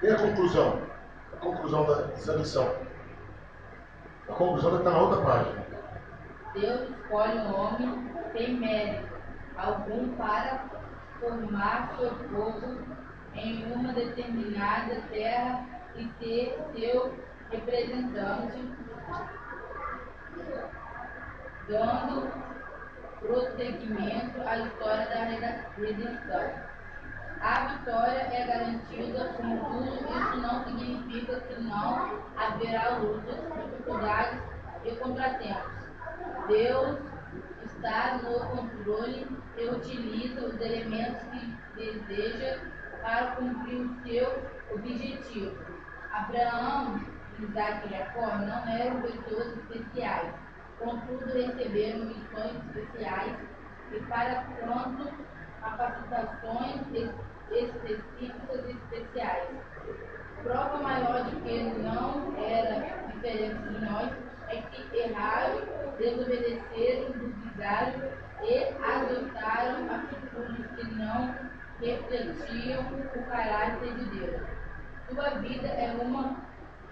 Lê a conclusão dessa lição. A conclusão está na outra página. Deus escolhe um homem sem mérito algum para formar seu povo em uma determinada terra e ser seu representante, dando prosseguimento à história da redenção. A vitória é garantida, contudo, isso não significa que não haverá lutas, dificuldades e contratempos. Deus está no controle e utiliza os elementos que deseja para cumprir o seu objetivo. Abraão, Isaac e Jacó não eram pessoas especiais, contudo receberam missões especiais e para tanto capacitações específicas e especiais. Prova maior de que não era diferente de nós é que erraram, desobedeceram, duvidaram e adotaram atitudes que não refletiam o caráter de Deus. Sua vida é uma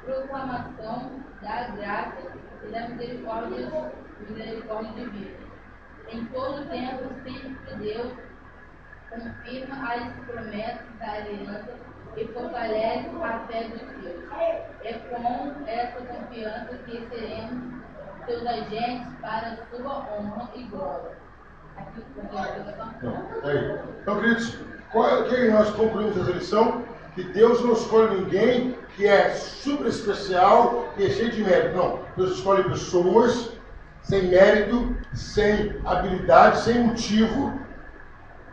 proclamação da graça e da misericórdia divina. Em todo tempo, sempre Deus confirma as promessas da aliança e fortalece a fé dos seus. É com essa confiança que seremos seus agentes para a sua honra e glória. Aqui Então, queridos, o que nós concluímos essa lição? Que Deus não escolhe ninguém que é super especial, que é cheio de mérito. Não, Deus escolhe pessoas sem mérito, sem habilidade, sem motivo,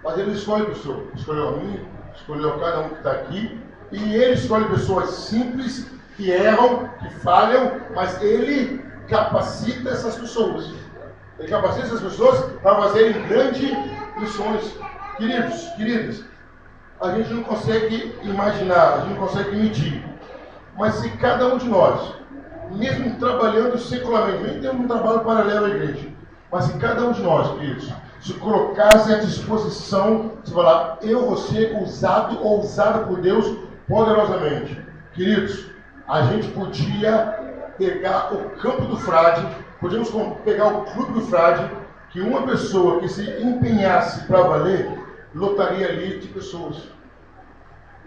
mas Ele escolhe pessoas. Escolheu a mim, escolheu cada um que está aqui, e Ele escolhe pessoas simples, que erram, que falham, mas Ele capacita essas pessoas. Ele capacita essas pessoas para fazerem grandes missões. Queridos, queridas, a gente não consegue imaginar, a gente não consegue medir. Mas se cada um de nós, mesmo trabalhando secularmente, nem temos um trabalho paralelo à igreja, mas se cada um de nós, queridos, se colocasse à disposição, se falar, eu vou ser usado ou usada por Deus poderosamente. Queridos, a gente podia pegar o campo do frade, podíamos pegar o clube do frade, que uma pessoa que se empenhasse para valer, lotaria ali de pessoas.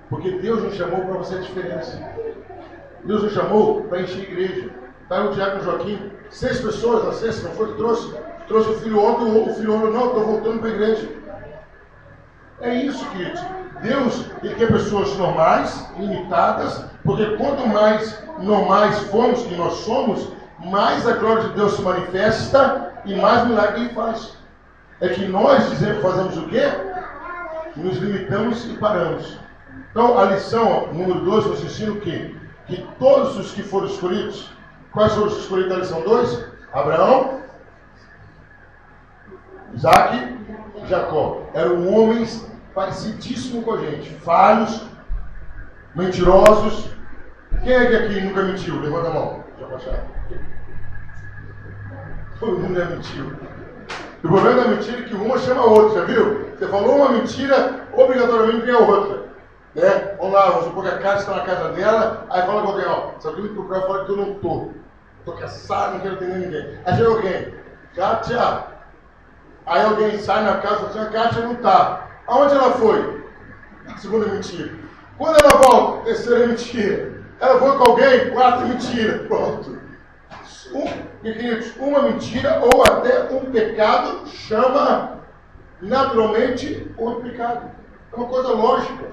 Porque Deus nos chamou para fazer a diferença. Deus nos chamou para encher a igreja. Está o diácono Joaquim, 6 pessoas na sexta, não foi que trouxe? Trouxe o filho ontem, o filho ontem, não, estou voltando para a igreja. É isso, queridos. Deus, Ele quer pessoas normais, limitadas, porque quanto mais normais formos, que nós somos, mais a glória de Deus se manifesta e mais milagre Ele faz. É que nós fazemos o quê? Nos limitamos e paramos. Então, a lição número 2 nos ensina o quê? Que todos os que foram escolhidos, quais foram os escolhidos da lição 2? Abraão, Isaac e Jacó. Eram homens parecidíssimos com a gente, falhos, mentirosos. Quem é que aqui nunca mentiu? Levanta a mão. Já baixaram. Todo mundo é mentiu. O problema da mentira é que uma chama a outra, já viu? Você falou uma mentira, obrigatoriamente vem a outra. Né? Vamos lá, vamos supor que a Kátia está na casa dela, aí fala com alguém, ó, se alguém me procurar, fala que eu não estou. Estou cansado, não quero atender ninguém. Aí chega alguém, Kátia. Aí alguém sai na casa e fala assim, a Kátia não está. Aonde ela foi? Segunda mentira. Quando ela volta? Terceira mentira. Ela foi com alguém? 4 mentiras. Pronto. Queridos, uma mentira ou até um pecado chama naturalmente outro pecado. É uma coisa lógica.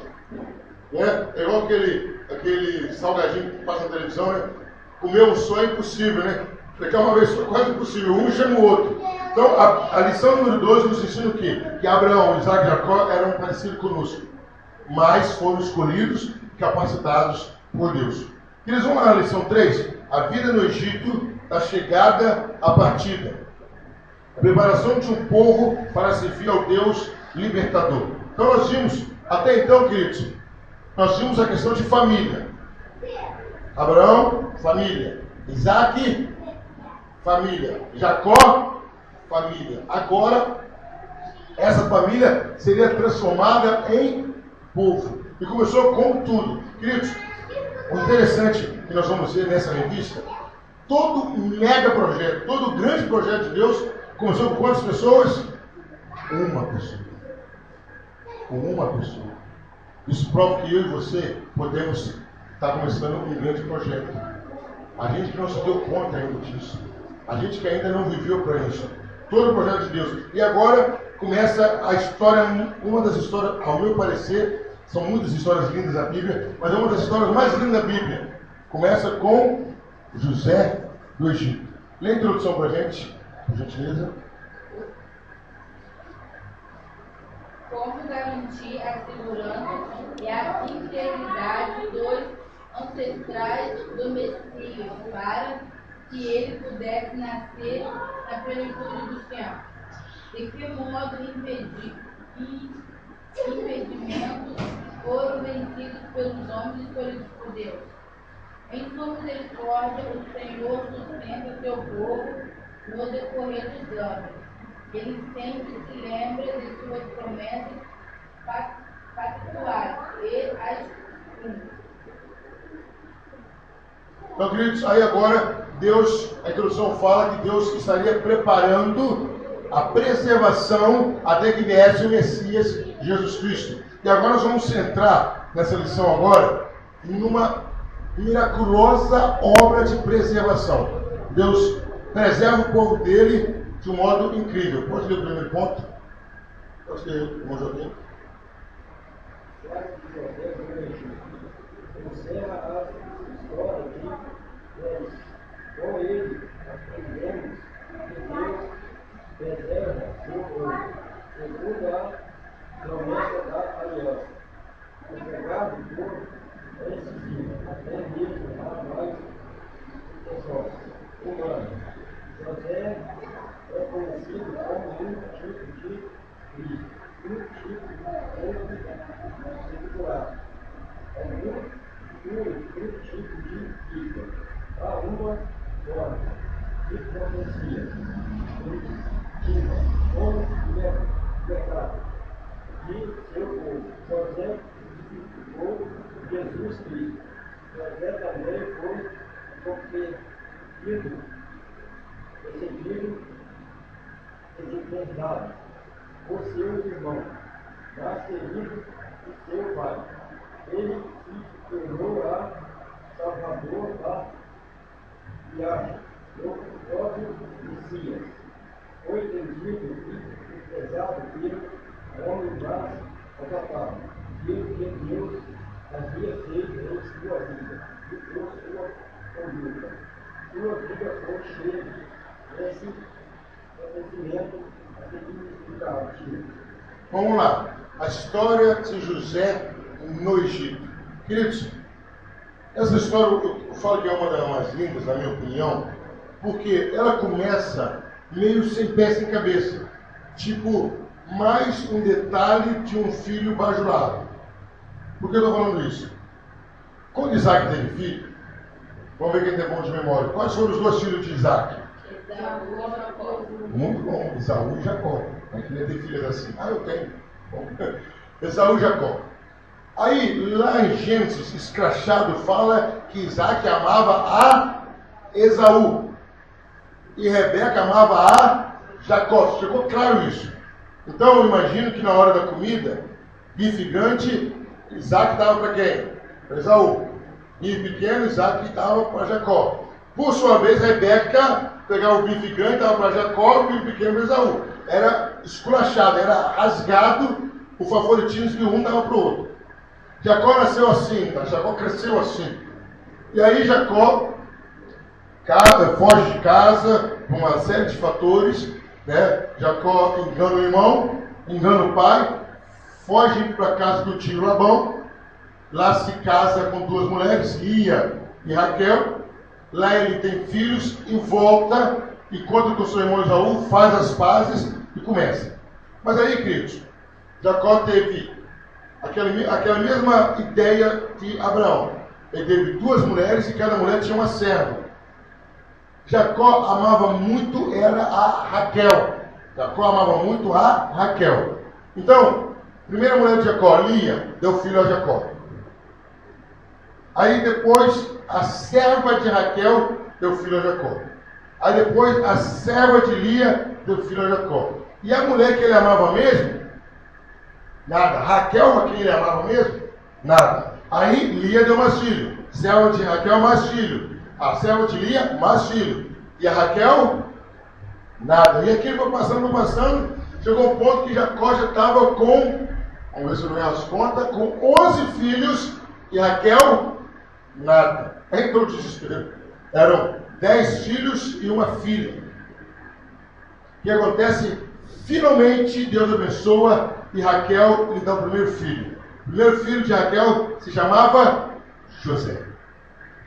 Né? É igual aquele salgadinho que passa na televisão, né? Comer um só é impossível, né? Porque uma vez foi quase impossível, um chama o outro. Então, a lição número 2 nos ensina o quê? Que Abraão, Isaac e Jacó eram parecidos conosco, mas foram escolhidos, capacitados por Deus. Eles vão lá na lição 3, a vida no Egito, da chegada à partida. A preparação de um povo para servir ao Deus libertador. Então nós vimos, até então, queridos, nós vimos a questão de família. Abraão, família. Isaac, família. Jacó, família. Agora, essa família seria transformada em povo. E começou com tudo. Queridos, o interessante que nós vamos ver nessa revista, todo mega projeto, todo grande projeto de Deus, começou com quantas pessoas? Uma pessoa. Com uma pessoa. Isso prova que eu e você podemos estar começando um grande projeto. A gente que não se deu conta ainda disso. A gente que ainda não viveu para isso. Todo o projeto de Deus. E agora começa a história, uma das histórias, ao meu parecer, são muitas histórias lindas da Bíblia, mas é uma das histórias mais lindas da Bíblia. Começa com José do Egito. Lê a introdução para a gente, por gentileza. Como garantir a segurança e a integridade dos ancestrais do Messias para que ele pudesse nascer na plenitude dos tempos? De que modo impedimentos foram vencidos pelos homens escolhidos por Deus? Em sua misericórdia, o Senhor sustenta seu povo no decorrer dos anos. Ele sempre se lembra de suas promessas pactuais e as cumpre. Então, queridos, aí agora Deus, a introdução fala que Deus estaria preparando a preservação até que viesse o Messias, Jesus Cristo. E agora nós vamos centrar nessa lição agora em uma miraculosa obra de preservação. Deus preserva o povo dele de um modo incrível. Pode ler o primeiro ponto? Pode ler, irmão Joaquim. Encerra a história de Deus. Com ele aprendemos que Deus preserva seu povo, segundo a promessa da aliança. O pecado do povo é excessivo, até mesmo a nós, pessoas humanos. José é conhecido como um tipo de Cristo, um tipo de particular. É um tipo de vida. Há uma forma de profecia, primitiva, como pecado, de seu povo. José identificou Jesus Cristo. José também foi recebido por seus irmãos, mas querido de seu pai. Ele se tornou a salvador da viagem do próprio Messias. Foi entendido e pesado pelo homem mais adaptado, pelo que Deus havia feito em sua vida e por sua conduta. Sua vida foi cheia desse acontecimento significativo. Vamos lá. A história de José no Egito. Queridos, essa história eu falo que é uma das mais lindas, na minha opinião, porque ela começa meio sem pé sem cabeça. Tipo, mais um detalhe de um filho bajulado. Por que eu estou falando isso? Quando Isaac teve filho, vamos ver quem tem bom de memória. Quais foram os dois filhos de Isaac? Muito bom, Esaú e Jacó. A gente queria ter filhas assim. Ah, eu tenho. Bom, Esaú e Jacó. Aí, lá em Gênesis, escrachado, fala que Isaac amava a Esaú e Rebeca amava a Jacó. Ficou claro isso. Então, eu imagino que na hora da comida, bife grande, Isaac dava para quem? Para Esaú. Bife pequeno, Isaac dava para Jacó. Por sua vez, Rebeca pegava o bife grande, dava para Jacó, e o bife pequeno para Esaú. Era esculachado, era rasgado o favoritismo que um dava para o outro. Jacó nasceu assim, tá? Jacó cresceu assim. E aí Jacó foge de casa por uma série de fatores, né? Jacó engana o irmão, engana o pai, foge para a casa do tio Labão, lá se casa com duas mulheres, Lia e Raquel. Lá ele tem filhos e volta, encontra com seu irmão Esaú, faz as pazes e começa. Mas aí, queridos, Jacó teve aquela mesma ideia de Abraão. Ele teve duas mulheres e cada mulher tinha uma serva. Jacó amava muito era a Raquel. Jacó amava muito a Raquel. Então, primeira mulher de Jacó, Lia, deu filho a Jacó. Aí depois, a serva de Raquel deu filho a Jacó. Aí depois, a serva de Lia deu filho a Jacó. E a mulher que ele amava mesmo? Nada. Raquel, a quem ele amava mesmo? Nada. Aí Lia deu mais filho. Serva de Raquel, mais filho. A serva de Lia, mais filho. E a Raquel? Nada. E aquilo foi passando. Chegou um ponto que Jacó já estava com, vamos ver se eu não erro as contas, com 11 filhos. E Raquel? Nada. Entrou o desespero. Eram 10 filhos e uma filha. O que acontece? Finalmente Deus abençoa e Raquel lhe dá o primeiro filho. O primeiro filho de Raquel se chamava José.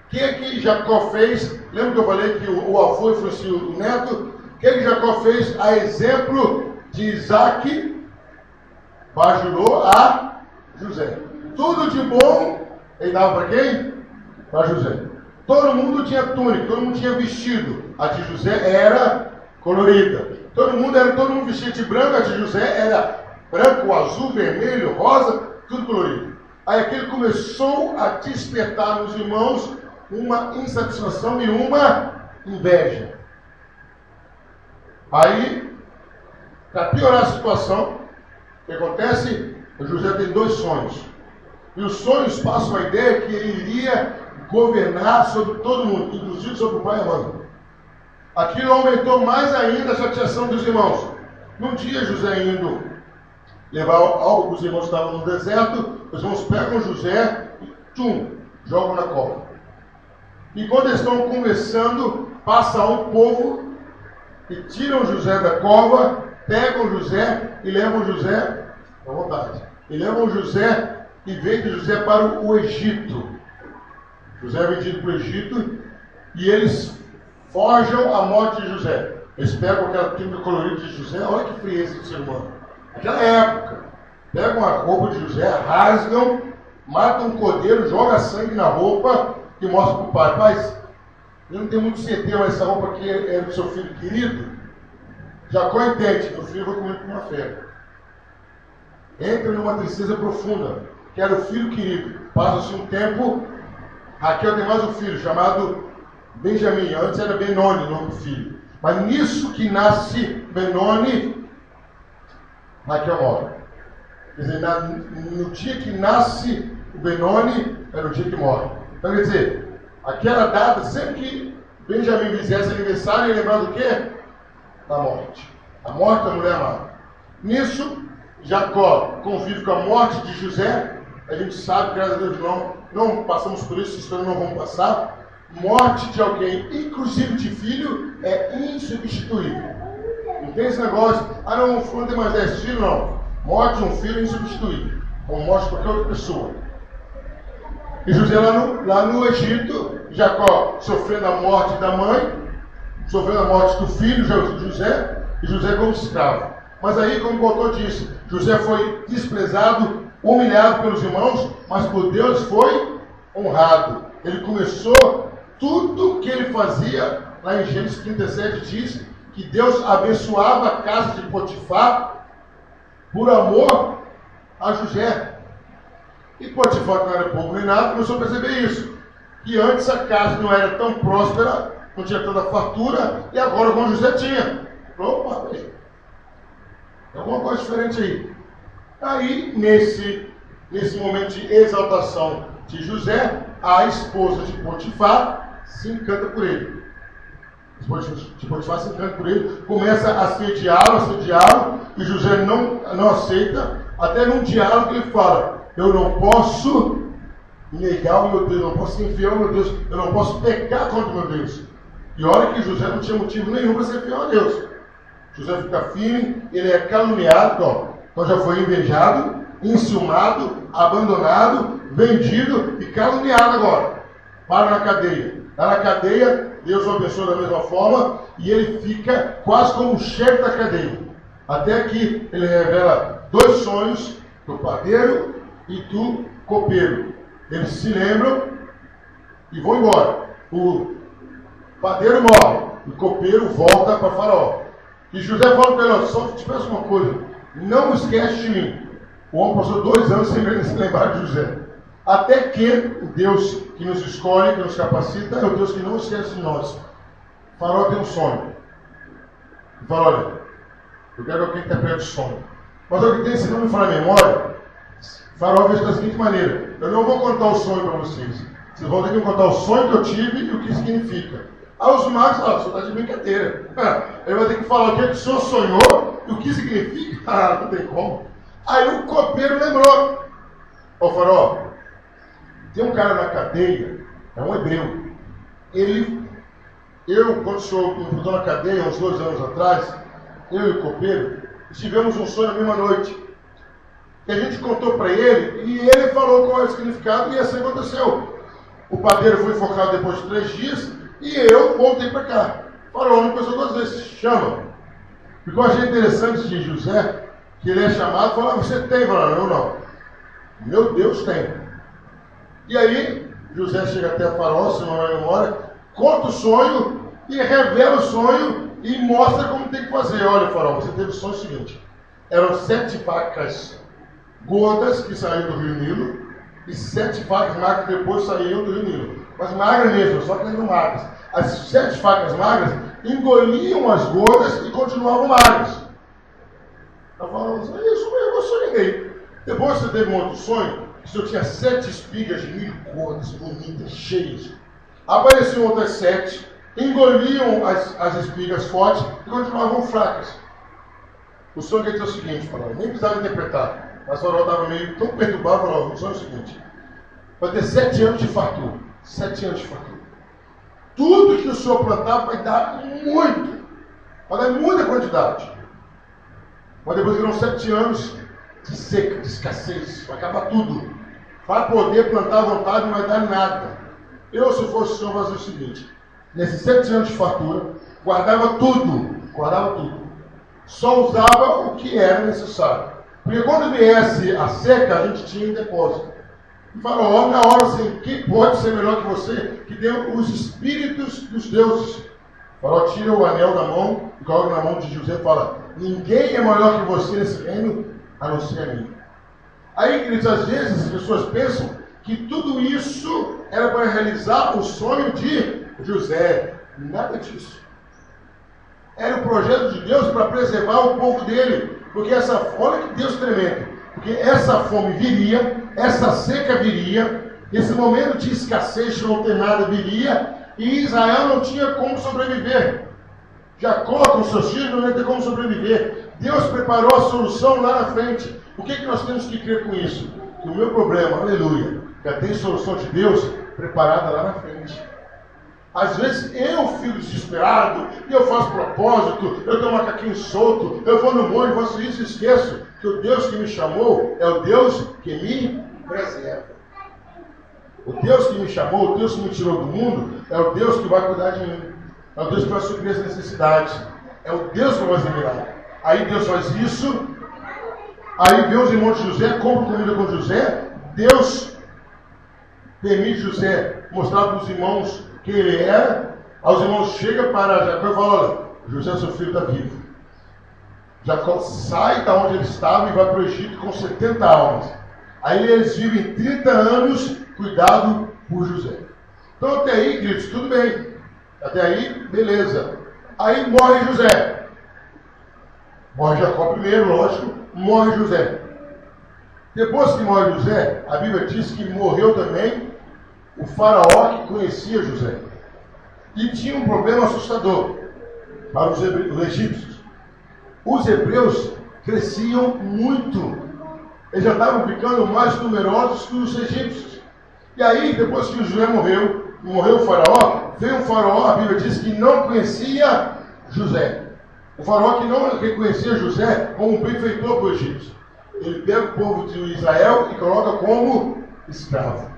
O que Jacó fez? Lembra que eu falei que o avô influenciou o neto? O que Jacó fez? A exemplo de Isaac, bajulou a José. Tudo de bom ele dava para quem? Para José. Todo mundo tinha túnica, todo mundo tinha vestido. A de José era colorida. Todo mundo vestido de branco, a de José era branco, azul, vermelho, rosa, tudo colorido. Aí aquilo começou a despertar nos irmãos uma insatisfação e uma inveja. Aí, para piorar a situação, o que acontece? O José tem 2 sonhos. E os sonhos passam a ideia que ele iria governar sobre todo mundo, inclusive sobre o pai e a mãe. Aquilo aumentou mais ainda a chateação dos irmãos. Num dia, José indo levar algo para os irmãos que estavam no deserto, os irmãos pegam José e jogam na cova. E quando eles estão conversando, passa um povo e tiram José da cova, pegam José e levam José, à vontade, e levam José e vendem José para o Egito. José é vendido para o Egito e eles forjam a morte de José. Eles pegam aquela túnica colorida de José, olha que frieza do ser humano. Naquela época, pegam a roupa de José, rasgam, matam um cordeiro, jogam sangue na roupa e mostram para o pai: pai, eu não tenho muito certeza, mas essa roupa aqui é do seu filho querido. Jacó entende, meu filho vai comer com uma fé. Entra numa tristeza profunda, que era o filho querido. Passa-se um tempo, Raquel tem mais um filho chamado Benjamim. Antes era Benoni o nome do filho. Mas nisso que nasce Benoni, Raquel morre. Quer dizer, no dia que nasce o Benoni, é no dia que morre. Então, quer dizer, aquela data, sempre que Benjamim fizesse aniversário, ia lembrar do quê? Da morte. A morte da mulher amada. Nisso, Jacó convive com a morte de José. A gente sabe, graças a Deus, não passamos por isso, isso não vamos passar. Morte de alguém, inclusive de filho, é insubstituível. Não tem esse negócio, não tem mais 10 filhos, não. Morte de um filho é insubstituível, como morte de qualquer outra pessoa. E José lá no Egito, Jacó sofrendo a morte da mãe, sofrendo a morte do filho, José, e José como escravo. Mas aí, como o autor disse, José foi desprezado, humilhado pelos irmãos, mas por Deus foi honrado. Ele começou tudo que ele fazia, lá em Gênesis 37 diz que Deus abençoava a casa de Potifar por amor a José. E Potifar, que não era povo nem nada, começou a perceber isso. Que antes a casa não era tão próspera, não tinha tanta fartura, e agora com José tinha. Opa, tem alguma coisa diferente aí. Aí, nesse momento de exaltação de José, a esposa de Potifar se encanta por ele. A esposa de Potifar se encanta por ele, começa a assediá-lo, e José não aceita, até num diálogo que ele fala: eu não posso negar o meu Deus, eu não posso ser infiel ao meu Deus, eu não posso pecar contra o meu Deus. E olha que José não tinha motivo nenhum para ser fiel a Deus. José fica firme, ele é caluniado, então já foi invejado, enciumado, abandonado, vendido e caluniado agora. Para na cadeia. Está na cadeia, Deus o abençoa da mesma forma, e ele fica quase como o chefe da cadeia. Até que ele revela 2 sonhos, do padeiro e do copeiro. Eles se lembram e vão embora. O padeiro morre, o copeiro volta para Faraó. E José fala para ele: só te peço uma coisa, não esquece de mim. O homem passou 2 anos sem se lembrar de José. Até que o Deus que nos escolhe, que nos capacita, é o Deus que não esquece de nós. Faraó tem um sonho. E fala: olha, eu quero que alguém interprete o sonho. Mas o que tem, se não me falar a memória, Faraó fez da seguinte maneira: eu não vou contar o sonho para vocês. Vocês vão ter que me contar o sonho que eu tive e o que significa. Aí os magos falam: o senhor está de brincadeira. Ele vai ter que falar o que o senhor sonhou e o que significa. Não tem como. Aí o copeiro lembrou: ô Faraó, tem um cara na cadeia, é um hebreu. Quando o senhor me botou na cadeia, uns 2 anos atrás, eu e o copeiro, tivemos um sonho na mesma noite. E a gente contou para ele, e ele falou qual é o significado, e assim aconteceu. O padeiro foi enforcado depois de 3 dias, e eu voltei para cá. Faraó não pensou 2 vezes, chama. O que eu achei interessante de José, que ele é chamado e fala: você tem? Fala: eu não. Meu Deus tem. E aí, José chega até Faraó, se não é memória, conta o sonho e revela o sonho e mostra como tem que fazer. Olha, Faraó, você teve o sonho seguinte: eram 7 vacas gordas que saíram do rio Nilo e 7 vacas magras que depois saíram do rio Nilo. Mas magras mesmo, só que eram magras. As 7 vacas magras engoliam as gordas e continuavam magras. Ela falou: isso mesmo, eu sonhei. Depois você teve um outro sonho, que o Senhor tinha 7 espigas de 1000 cores, bonitas, cheias. Apareciam outras 7, engoliam as espigas fortes e continuavam fracas. O sonho quer dizer o seguinte, Faraó, nem precisava interpretar, mas o Faraó estava meio tão perturbado, falou, o sonho é o seguinte, vai ter 7 anos de fartura, 7 anos de fartura. Tudo que o Senhor plantar vai dar muito, vai dar muita quantidade. Mas depois virão 7 anos de seca, de escassez, vai acabar tudo. Vai poder plantar à vontade, não vai dar nada. Eu, se fosse o Senhor, fazia o seguinte, nesses 7 anos de fartura, guardava tudo. Só usava o que era necessário. Porque quando viesse a seca, a gente tinha em depósito. E Faraó, na hora assim, quem pode ser melhor que você, que deu os espíritos dos deuses? Faraó tira o anel da mão e coloca na mão de José e fala, ninguém é maior que você nesse reino, a não ser a mim. Aí, queridos, às vezes as pessoas pensam que tudo isso era para realizar o sonho de José. Nada disso. Era o projeto de Deus para preservar o povo dele. Porque olha que Deus tremendo. Porque essa fome viria, essa seca viria, esse momento de escassez, de não ter nada viria, e Israel não tinha como sobreviver. Jacó com seus filhos não ia ter como sobreviver. Deus preparou a solução lá na frente. O que nós temos que crer com isso? Que o meu problema, aleluia, já tem solução de Deus preparada lá na frente. Às vezes eu fico desesperado, e eu faço propósito, eu tenho um macaquinho solto, eu vou no monte, faço isso e esqueço que o Deus que me chamou é o Deus que me preserva. O Deus que me chamou, o Deus que me tirou do mundo, é o Deus que vai cuidar de mim. É o Deus que vai suprir as necessidades. É o Deus que vai fazer milagre. Aí Deus faz isso, aí vê os irmãos de José, compram comida com José, Deus permite José mostrar para os irmãos quem ele era, aos irmãos chega para Jacó e fala, olha, José, seu filho está vivo. Jacó sai da onde ele estava e vai para o Egito com 70 almas. Aí eles vivem 30 anos cuidado por José. Então até aí, queridos, tudo bem. Até aí, beleza. Aí morre José. Morre Jacó primeiro, lógico. Morre José. Depois que morre José, a Bíblia diz que morreu também o faraó que conhecia José. E tinha um problema assustador para os egípcios. Os hebreus cresciam muito. Eles já estavam ficando mais numerosos que os egípcios. E aí, depois que José morreu o faraó, veio um faraó, a Bíblia diz que não conhecia José. O faraó que não reconhecia José como um benfeitor para o egípcio. Ele pega o povo de Israel e coloca como escravo.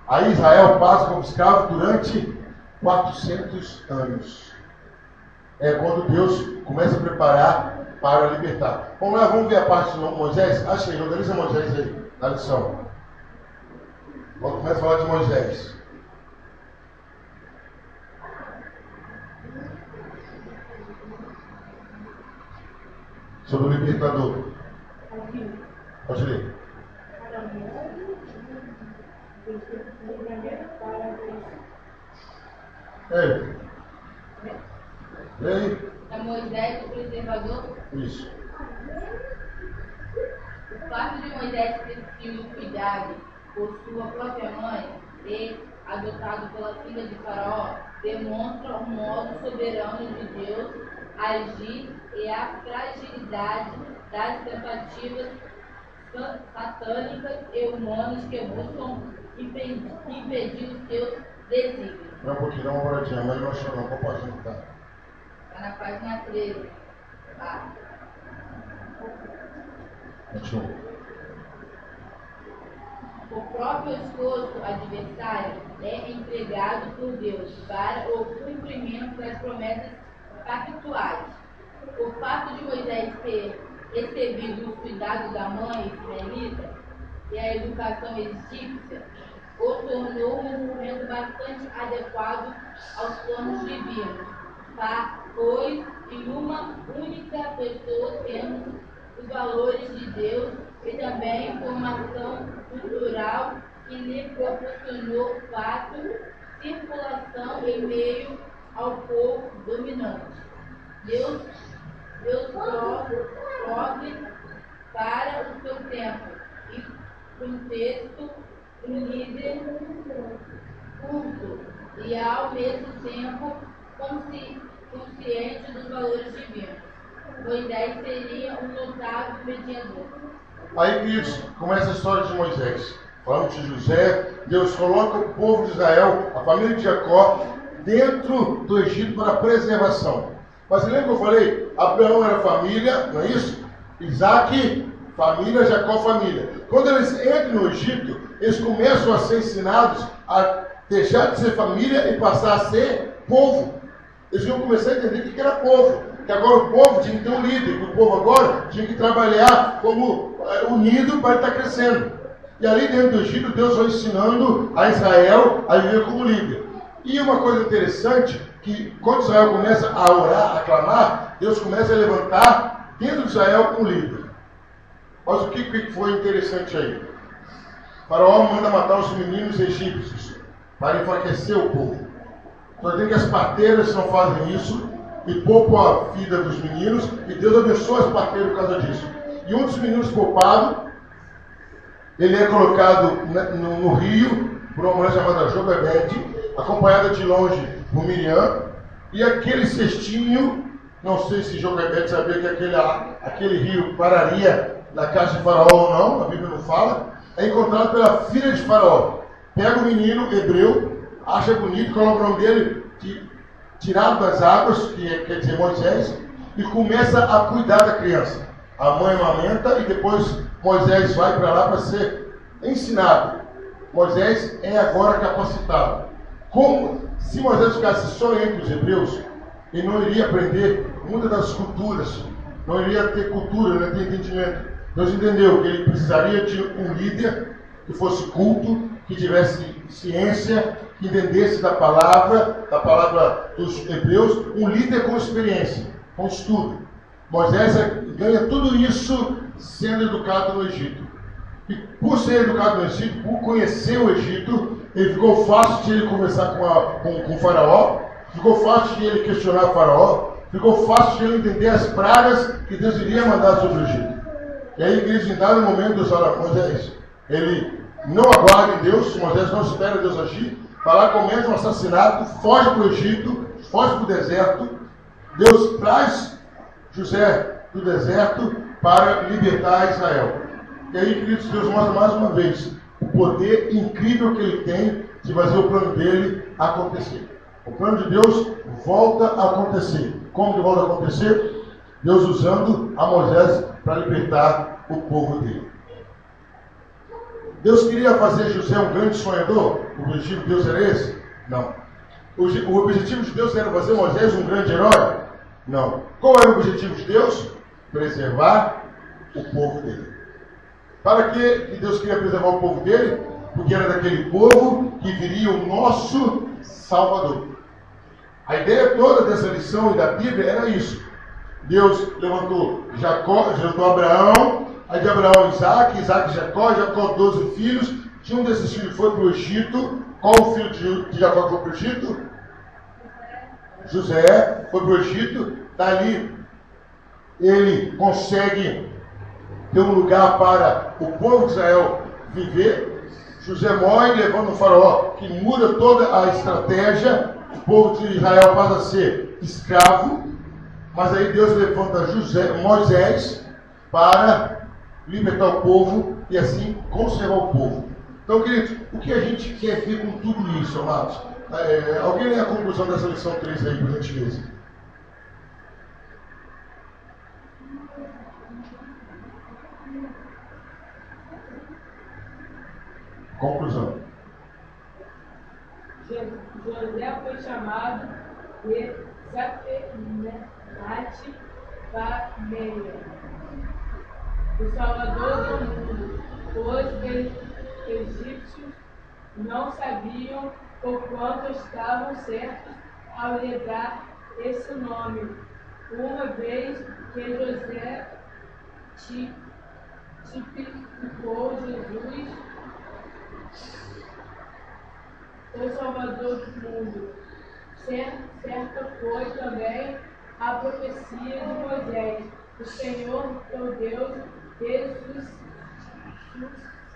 Aí Israel passa como escravo durante 400 anos. É quando Deus começa a preparar para libertar. Vamos lá, vamos ver a parte de Moisés? Acha aí, organiza Moisés aí, na lição. Quando começa a falar de Moisés. Sobre o libertador. Pode ler. Ei. E aí? É Moisés o preservador? Isso. O fato de Moisés ter sido cuidado por sua própria mãe e adotado pela filha de Faraó demonstra o modo soberano de Deus agir e a fragilidade das tentativas satânicas e humanas que buscam impedir os seus desígnios. Não, um pouquinho, dá uma paradinha, mas não achou não, pode juntar. Está na página 13. Tá? Continua. O próprio esforço adversário é empregado por Deus para o cumprimento das promessas pactuais. O fato de Moisés ter recebido os cuidados da mãe israelita e a educação egípcia o tornou um instrumento bastante adequado aos planos divinos, pois em uma única pessoa temos os valores de Deus e também formação cultural que lhe proporcionou fácil circulação em meio ao povo dominante. Deus prove para o seu tempo texto, um líder culto e ao mesmo tempo consciente dos valores divinos. Moisés seria um notável mediador. Aí, queridos, começa a história de Moisés. Falamos de José. Deus coloca o povo de Israel, a família de Jacó, dentro do Egito para a preservação. Mas lembra que eu falei? Abraão era família, não é isso? Isaac, família, Jacó, família. Quando eles entram no Egito, eles começam a ser ensinados a deixar de ser família e passar a ser povo. Eles iam começar a entender o que era povo. Que agora o povo tinha que ter um líder, que o povo agora tinha que trabalhar como unido para estar crescendo. E ali dentro do Egito, Deus vai ensinando a Israel a viver como líder. E uma coisa interessante, que quando Israel começa a orar, a clamar, Deus começa a levantar dentro de Israel um líder. Mas o que foi interessante aí? Faraó manda matar os meninos egípcios para enfraquecer o povo. Só tem que as parteiras não fazem isso e poupam a vida dos meninos, e Deus abençoa as parteiras por causa disso. E um dos meninos poupado, ele é colocado no rio por uma mulher chamada Joquebede, acompanhada de longe por Miriam, e aquele cestinho, não sei se Joquebede sabia que aquele rio pararia na casa de Faraó ou não, a Bíblia não fala, é encontrado pela filha de Faraó. Pega o menino hebreu, acha bonito, coloca o nome dele tirado das águas, quer dizer Moisés, e começa a cuidar da criança. A mãe amamenta e depois Moisés vai para lá para ser ensinado. Moisés é agora capacitado. Como se Moisés ficasse só entre os hebreus, ele não iria aprender muitas das culturas, não iria ter cultura, não iria ter entendimento. Deus entendeu que ele precisaria de um líder que fosse culto, que tivesse ciência, que entendesse da palavra dos hebreus, um líder com experiência, com estudo. Moisés ganha tudo isso sendo educado no Egito. E por ser educado no Egito, por conhecer o Egito, ele ficou fácil de ele conversar com o faraó, ficou fácil de ele questionar o faraó, ficou fácil de ele entender as pragas que Deus iria mandar sobre o Egito. E aí, queridos, em dado momento, Deus fala, Moisés, ele não aguarda em Deus, Moisés não espera Deus agir, vai lá, comete um assassinato, foge para o Egito, foge para o deserto. Deus traz José do deserto para libertar Israel. E aí, queridos, Deus mostra mais uma vez o poder incrível que ele tem de fazer o plano dele acontecer. O plano de Deus volta a acontecer. Como que volta a acontecer? Deus usando a Moisés para libertar o povo dele. Deus queria fazer José um grande sonhador? O objetivo de Deus era esse? Não. O objetivo de Deus era fazer Moisés um grande herói? Não. Qual era o objetivo de Deus? Preservar o povo dele. Para que Deus queria preservar o povo dele? Porque era daquele povo que viria o nosso Salvador. A ideia toda dessa lição e da Bíblia era isso. Deus levantou Abraão, aí de Abraão Isaac, Jacó, 12 filhos. De um desses filhos foi para o Egito. Qual o filho de Jacó que foi para o Egito? José foi para o Egito. Dali ele consegue ter um lugar para o povo de Israel viver. José morre, levando o faraó, que muda toda a estratégia. O povo de Israel passa a ser escravo. Mas aí Deus levanta Moisés para libertar o povo e assim conservar o povo. Então, queridos, o que a gente quer ver com tudo isso, amados? Alguém lê a conclusão dessa lição 3 aí, por gentileza? Conclusão. José foi chamado de Zaphenate Paneia, o Salvador do mundo. Os egípcios não sabiam o quanto estavam certos ao lhe dar esse nome, uma vez que José tipificou Jesus, o Salvador do mundo. Certa foi também a profecia de Moisés: o Senhor, teu Deus,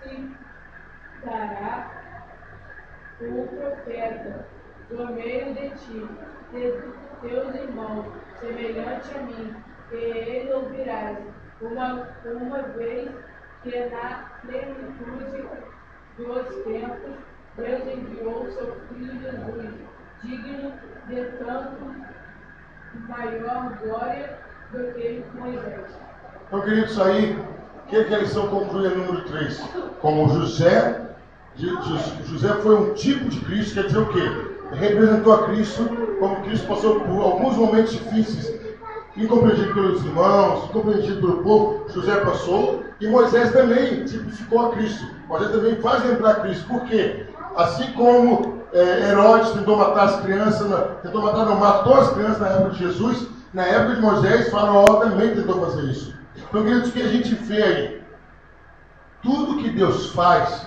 te suscitará o profeta do meio de ti, de teus irmãos, semelhante a mim, que ele ouvirás, uma vez que na plenitude dos tempos Deus enviou seu Filho Jesus, digno de tanto maior glória do que Moisés. Então, queridos, aí, o que a lição conclui no número 3? Como José foi um tipo de Cristo, quer dizer o quê? Representou a Cristo, como Cristo passou por alguns momentos difíceis, incompreendido pelos irmãos, incompreendido pelo povo, José passou, e Moisés também tipificou a Cristo. Moisés também faz lembrar Cristo. Por quê? Assim como Herodes tentou matar as crianças, matou as crianças na época de Jesus, na época de Moisés, Faraó também tentou fazer isso. Então, queridos, o que a gente vê aí? Tudo que Deus faz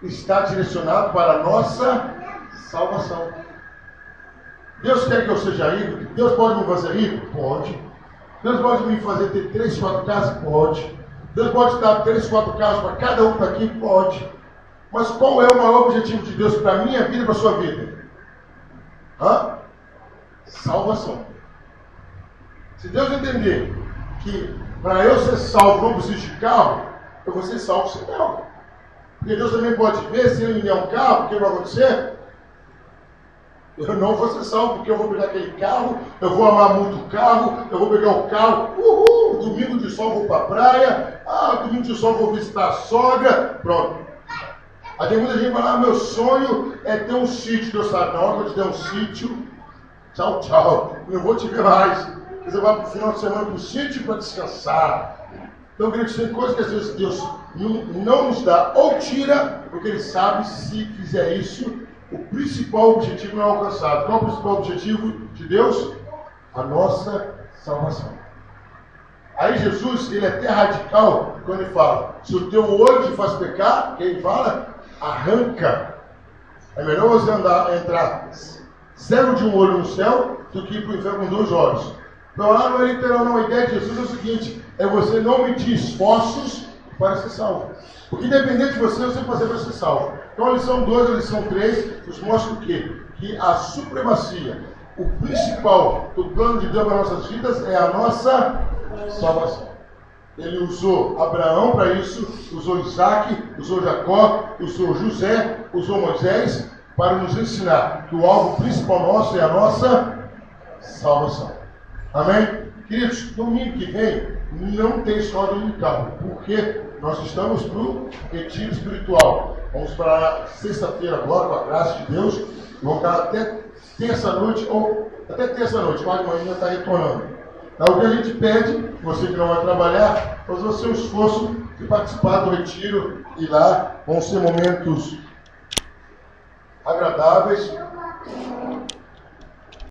está direcionado para a nossa salvação. Deus quer que eu seja rico? Deus pode me fazer rico? Pode. Deus pode me fazer ter 3, 4 casas? Pode. Deus pode dar 3, 4 casas para cada um daqui? Pode. Mas qual é o maior objetivo de Deus para a minha vida e para a sua vida? Salvação. Se Deus entender que para eu ser salvo não preciso de carro, eu vou ser salvo sem carro. Porque Deus também pode ver, se ele me der um carro, o que vai acontecer? Eu não vou ser salvo, porque eu vou pegar aquele carro, eu vou amar muito o carro, eu vou pegar o carro, domingo de sol vou para a praia, domingo de sol vou visitar a sogra, pronto. Aí tem muita gente que fala, meu sonho é ter um sítio. Deus sabe, na hora que eu te der um sítio, tchau, tchau, não vou te ver mais. Você vai para o final de semana para o sítio para descansar. Então, queridos, tem coisas que às vezes Deus não nos dá, ou tira, porque Ele sabe se fizer isso, o principal objetivo não é alcançado. Qual é o principal objetivo de Deus? A nossa salvação. Aí Jesus, ele é até radical quando ele fala, se o teu olho te faz pecar, quem fala? Arranca. É melhor você entrar cego de um olho no céu do que ir para o inferno com 2 olhos. Então lá não é literal, não. A ideia de Jesus é o seguinte, é você não medir esforços para ser salvo. Porque independente de você fazer para ser salvo. Então a lição 2 e a lição 3 nos mostra o quê? Que a supremacia, o principal do plano de Deus para nossas vidas é a nossa salvação. Ele usou Abraão para isso, usou Isaac, usou Jacó, usou José, usou Moisés, para nos ensinar que o alvo principal nosso é a nossa salvação. Amém? Queridos, domingo que vem não tem escola dominical, porque nós estamos para o retiro espiritual. Vamos para sexta-feira agora, com a graça de Deus, e vamos ficar até terça-noite, ou até terça-noite, mas amanhã está retornando. Então, o que a gente pede, você que não vai trabalhar, fazer o seu esforço de participar do retiro e lá vão ser momentos agradáveis.